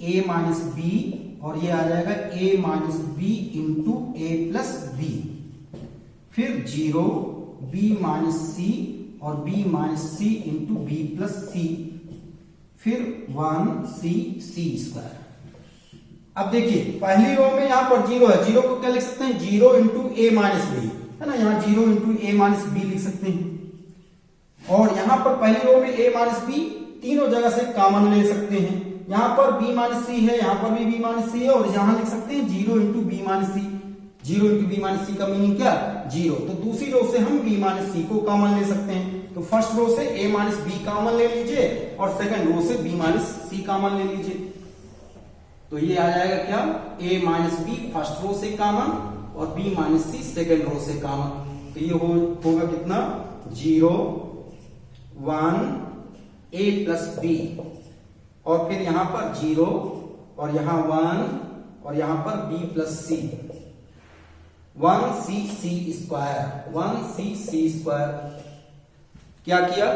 a माइनस b, और ये आ जाएगा a minus b into A plus B, फिर 0 b माइनस c, और b minus c into B plus C, फिर 1c स्क्वायर। अब देखिए पहली रो में यहां पर 0 है, 0 को क्या लिख सकते हैं 0 इंटू ए माइनस बी, है ना, यहाँ 0 इंटू ए माइनस बी लिख सकते हैं। और यहां पर पहली रो में a माइनस बी तीनों जगह से कॉमन ले सकते हैं। यहां पर b माइनस सी है, यहां पर भी b माइनस सी है, और यहां लिख सकते हैं 0 into B minus C. 0 into B minus सी का मीनिंग क्या 0। तो दूसरी रो से हम b माइनस सी को कॉमन ले सकते हैं। तो फर्स्ट रो से a माइनस बी कॉमन ले लीजिए, और सेकंड रो से b माइनस सी कॉमन ले लीजिए। तो ये आ जाएगा क्या a minus B first row से कॉमन, और b minus C second row से कॉमन। तो ये होगा कितना 0 1 a प्लस बी, और फिर यहां पर 0, और यहां 1, और यहां पर b प्लस सी, 1c स्क्वायर, 1c स्क्वायर। क्या किया,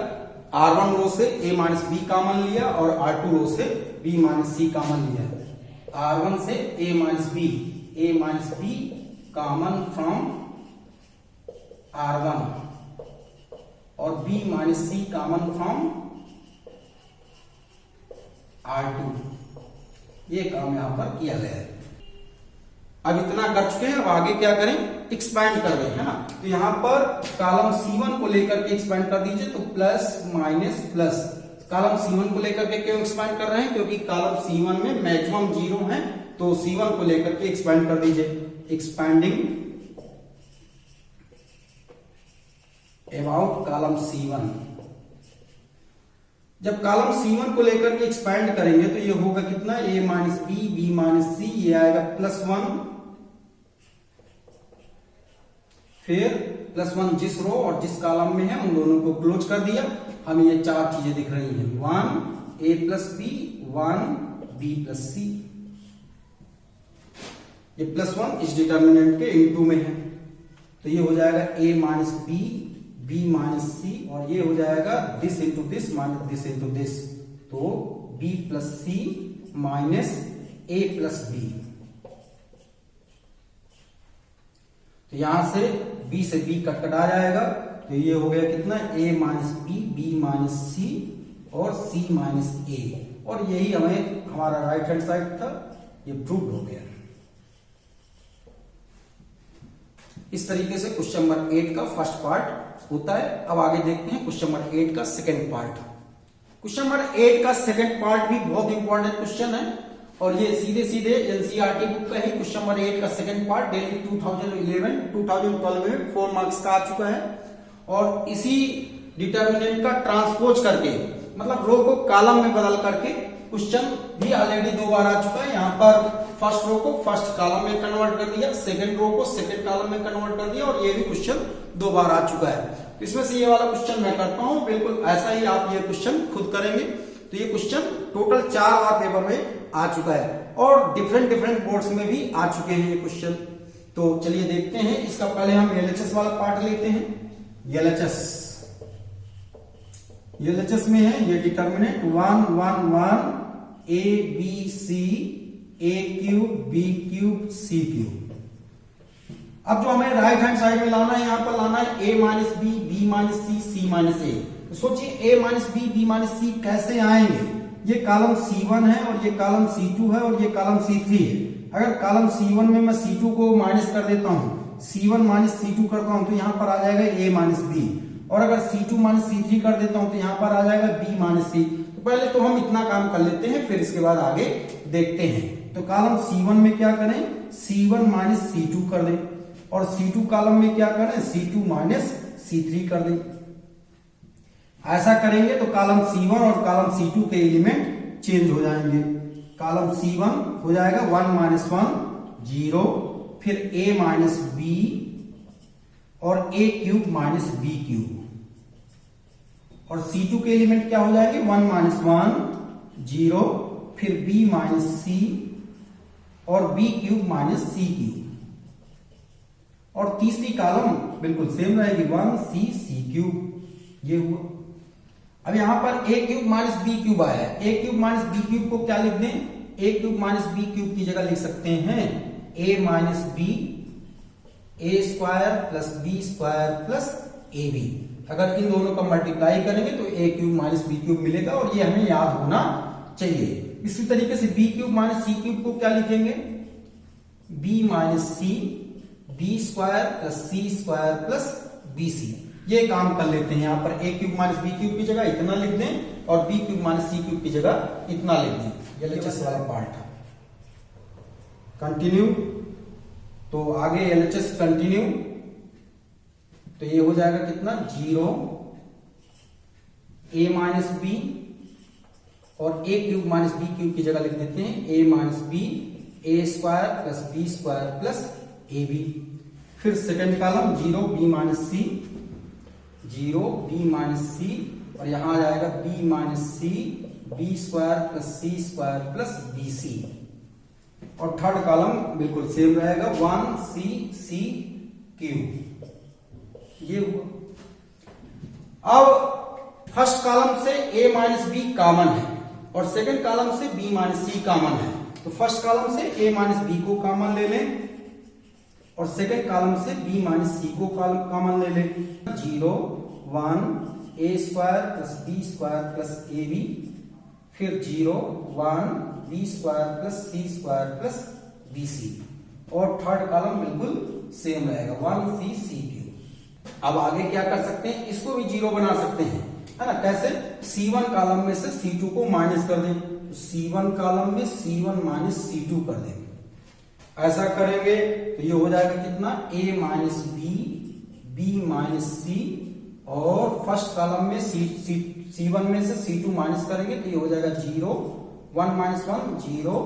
R1 रो से a माइनस बी कॉमन लिया, और R2 रो से b माइनस सी कॉमन लिया। R1 से a minus b common from R1, और b minus C common from R2। ये काम यहां पर किया गया है। अब इतना कर चुके हैं, अब आगे क्या करें, एक्सपैंड कर दें, है ना। तो यहां पर कॉलम C1 को लेकर के एक्सपैंड कर दीजिए। तो plus minus plus, column C1 को लेकर के क्यों एक्सपैंड कर रहे हैं, क्योंकि कॉलम C1 में मैक्सिमम 0 है, तो C1 को लेकर के एक्सपैंड कर दीजिए। Expanding about column C1। जब कॉलम C1 को लेकर के एक्सपैंड करेंगे तो ये होगा कितना a माइनस बी माइनस सी, ये आएगा +1, फिर +1 जिस रो और जिस कॉलम में है उन दोनों को क्लोज कर दिया। हमें ये चार चीजें दिख रही हैं, 1 a plus B, 1 b plus C. ये +1 इस डिटर्मिनेंट के इनटू में है, तो ये हो जाएगा a minus B minus C, और ये हो जाएगा this into this minus this into this, तो b plus C minus a plus B. तो यहां से b से b कट आ जाएगा, तो ये हो गया कितना a minus B, B minus C और c माइनस ए, और यही हमें हमारा राइट हैंड साइड था, ये प्रूव हो गया। इस तरीके से क्वेश्चन नंबर 8 का फर्स्ट पार्ट होता है। अब आगे देखते हैं क्वेश्चन नंबर 8 का सेकंड पार्ट। क्वेश्चन नंबर 8 का सेकंड पार्ट भी बहुत इंपॉर्टेंट क्वेश्चन है, और ये सीधे सीधे एनसीईआरटी बुक का ही क्वेश्चन नंबर 8 का सेकंड पार्ट दिल्ली 2012 में 4 मार्क्स का आ चुका है। और इसी डिटर्मिनेंट का ट्रांसपोज करके, मतलब रो को कॉलम में बदल करके क्वेश्चन भी ऑलरेडी 2 बार आ चुका है। यहाँ पर फर्स्ट रो को फर्स्ट कॉलम में कन्वर्ट कर दिया, सेकंड रो को सेकंड कॉलम में कन्वर्ट कर दिया, और ये भी क्वेश्चन 2 बार आ चुका है। तो इसमें से ये वाला क्वेश्चन मैं करता हूं, बिल्कुल ऐसा ही आप ये क्वेश्चन खुद करेंगे। तो ये क्वेश्चन टोटल 4 बार पेपर में आ चुका है, और डिफरेंट बोर्ड्स में भी आ चुके हैं ये क्वेश्चन। तो चलिए देखते हैं। इसका पहले हम एलएचएस वाला पार्ट लेते हैं। एलएचएस में है ये determinant 1 1 1 A B C A cube B cube C cube. अब जो हमें राइट हैंड साइड में लाना है, यहां पर लाना है a minus B, B minus C, C minus A. तो सोचिए a minus B, B minus C कैसे आएंगे। ये कॉलम C1 है और ये कॉलम C2 है और ये कॉलम C3 है। अगर कॉलम C1 में मैं C2 को माइनस कर देता हूं, C1 माइनस C2 करता हूं, तो यहां पर आ जाएगा a माइनस बी, और अगर C2 माइनस C3 कर देता हूं तो यहां पर आ जाएगा b माइनस सी। तो पहले तो हम इतना काम कर लेते हैं, फिर इसके बाद आगे देखते हैं। तो कॉलम C1 में क्या करें, C1 माइनस C2 कर दें, और C2 कॉलम में क्या करें, C2 माइनस C3 कर दें। ऐसा करेंगे तो कॉलम C1 और कॉलम C2 के एलिमेंट चेंज हो जाएंगे। कॉलम C1 हो जाएगा 1 माइनस 1 0, फिर a माइनस बी और a cube minus B cube, और C2 के एलिमेंट क्या हो जाएंगे 1 माइनस 1 0, फिर b माइनस सी और b cube minus C cube, और तीसरी कॉलम बिल्कुल सेम रहेगी 1c सी क्यूब। ये हुआ। अब यहां पर a cube minus B cube आया है। a cube minus B cube को क्या लिख दें, a cube minus B cube की जगह लिख सकते हैं a minus B A square plus B square plus A B. अगर इन दोनों का मल्टीप्लाई करेंगे तो a cube minus B cube मिलेगा, और ये हमें याद होना चाहिए। इसी तरीके से b cube minus C cube को क्या लिखेंगे, b minus C B square plus C square plus B C. ये काम कर लेते हैं। यहां पर a cube minus B cube की जगह इतना लिख दें, और b cube minus C cube की जगह इतना लिख दें। ये एलएचएस वाला पार्ट है। कंटिन्यू, तो आगे एलएचएस कंटिन्यू, तो ये हो जाएगा कितना 0 a माइनस बी, और a cube minus B cube की जगह लिख देते हैं a minus B A square plus B square plus A B. फिर second column 0 b minus C, 0 b minus C, और यहां आ जाएगा b minus C B square plus C square plus B C, और थर्ड कॉलम बिल्कुल same रहेगा 1c सी cube. ये हुआ। अब फर्स्ट कॉलम से a माइनस बी कॉमन है, और सेकंड कॉलम से b माइनस सी कॉमन है। तो फर्स्ट कॉलम से a माइनस बी को कॉमन ले लें, और सेकंड कॉलम से b माइनस सी को कॉमन ले लें। 0 1 a square plus B square plus A B, फिर 0 1 B square plus C square plus B C, और थर्ड कॉलम बिल्कुल सेम रहेगा 1c सी क्यूब। अब आगे क्या कर सकते हैं, इसको भी 0 बना सकते हैं, है ना। कैसे, C1 कॉलम में से C2 को माइनस कर दें, तो C1 कॉलम में C1 माइनस C2 कर दें। ऐसा करेंगे तो ये हो जाएगा कितना a minus B, b minus C, और फर्स्ट कॉलम में C1 में से C2 माइनस करेंगे तो ये हो जाएगा 0 1 माइनस 1 0,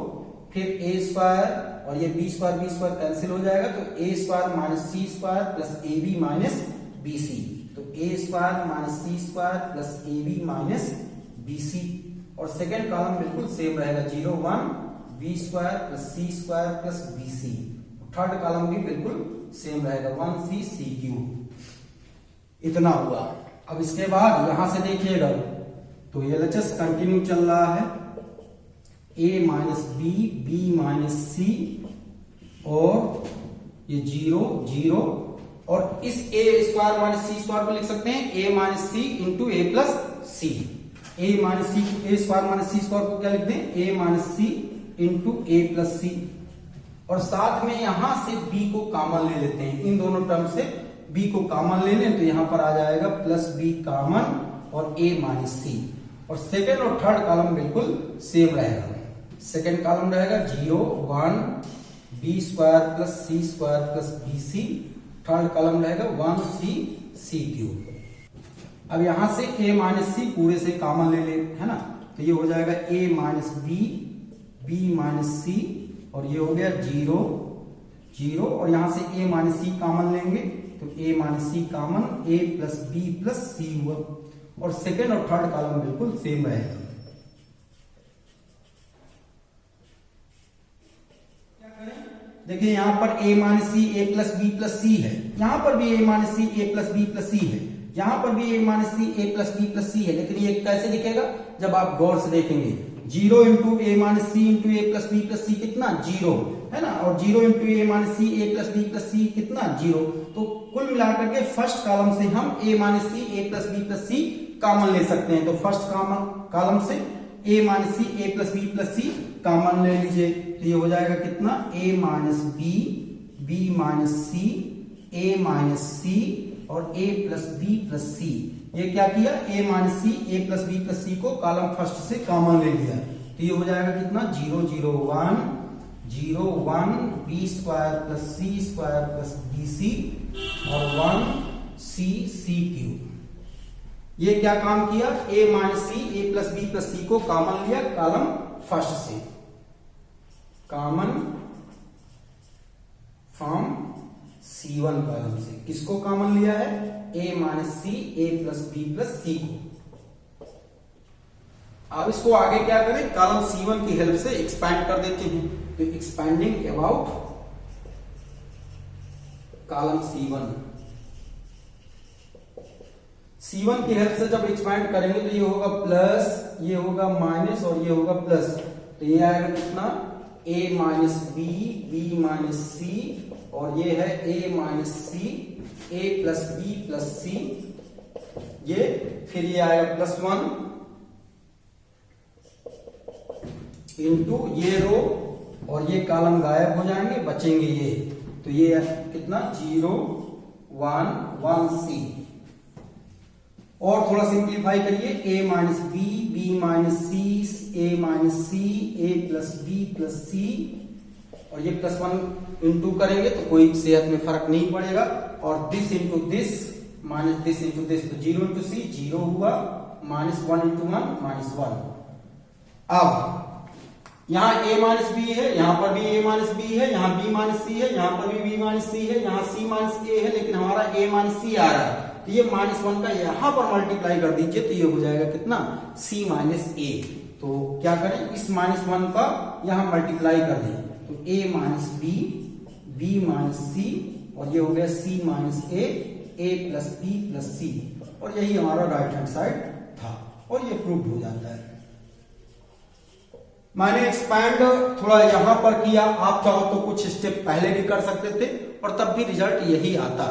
फिर a स्क्वायर, और ये b स्क्वायर कैंसिल हो जाएगा, तो a square minus C square plus A B minus B C, तो a square minus C square plus A B minus B C, और सेकेंड कॉलम बिल्कुल सेम रहेगा 0 1 B square plus C square plus B C, third column भी बिल्कुल same रहेगा 1c सी cube. इतना हुआ। अब इसके बाद यहां से देखिएगा तो एलएचएस कंटिन्यू चल रहा है, a minus B, B minus C, और ये 0 0 और इस A square minus C square को लिख सकते हैं A minus C into A plus C. A minus C, A square minus C square को क्या लिखते हैं, A minus C into A plus C. और साथ में यहां से b को कॉमन ले लेते हैं, इन दोनों टर्म से b को कॉमन ले लें तो यहां पर आ जाएगा प्लस b कॉमन और a माइनस सी। और सेकेंड और थर्ड कॉलम बिल्कुल सेम रहेगा। सेकेंड कॉलम रहेगा 0 1 b स्क्वायर plus C square plus B C. Third column रहेगा 1 c c क्यूब। अब यहां से a माइनस सी पूरे से कॉमन ले ले, है ना, तो ये हो जाएगा a minus b minus C, और ये हो गया 0 0, और यहां से a माइनस सी कॉमन लेंगे तो a minus C common a plus b plus C हुआ। और सेकेंड और थर्ड कॉलम बिल्कुल सेम रहेगा। देखिए यहां पर a minus C a plus b plus C है, यहां पर भी a minus C a plus b plus C है, यहां पर भी a minus C a plus b plus C है। लेकिन ये कैसे दिखेगा जब आप गौर से देखेंगे, 0 into A minus C into A plus B plus सी कितना 0, है ना, और 0 into A minus C A plus B plus सी कितना 0। तो कुल मिलाकर के फर्स्ट कॉलम से हम a minus C A plus B plus C common ले सकते हैं। तो फर्स्ट कॉलम से a minus C A plus B plus C common ले लीजिए, तो ये हो जाएगा कितना a minus B minus C a minus C और a plus B plus C. ये क्या किया, a minus C a plus B plus C को कॉलम फर्स्ट से कॉमन ले लिया, तो ये हो जाएगा कितना 0 0 1 b स्क्वायर plus C square plus B C और 1 c c क्यूब। ये क्या काम किया, a minus C a plus B plus C को कॉमन लिया कॉलम फर्स्ट से, कॉमन फ्रॉम C1 कॉलम से। किसको कॉमन लिया है, a minus C a plus B plus C को। अब इसको आगे क्या करें, कॉलम C1 की हेल्प से एक्सपैंड कर देते हैं। तो एक्सपैंडिंग अबाउट कॉलम C1 की हेल्प से जब एक्सपैंड करेंगे तो ये होगा प्लस, ये होगा माइनस और ये होगा प्लस, तो ये आएगा कितना a minus B minus C, और ये है a minus C a plus B plus C. ये फिर ये आएगा प्लस 1 इंटू ये रो, और ये कॉलम गायब हो जाएंगे, बचेंगे ये, तो ये कितना 0 1 1 सी। और थोड़ा सिंप्लीफाई करिए, a minus B minus C a minus C a plus B plus C, और ये प्लस 1 इंटू करेंगे तो कोई सेहत में फर्क नहीं पड़ेगा, और this into this minus this into this, तो 0 इंटू सी 0 हुआ, माइनस 1 इंटू 1 माइनस 1। अब यहाँ a माइनस बी है, यहां पर भी a माइनस बी है, यहाँ b माइनस सी है, यहां पर भी b माइनस सी है, यहाँ c माइनस a है, लेकिन हमारा a माइनस सी आ रहा है, तो ये माइनस 1 का यहां पर मल्टीप्लाई कर दीजिए, तो ये हो जाएगा कितना c माइनस a। तो क्या करें, इस माइनस 1 का यहां मल्टीप्लाई कर दें, तो a minus b minus C, और ये हो गया c minus a plus b plus C, और यही हमारा राइट हैंड साइड था, और ये प्रूव हो जाता है। मैंने एक्सपैंड थोड़ा यहां पर किया, आप चाहो तो कुछ स्टेप पहले भी कर सकते थे और तब भी रिजल्ट यही आता।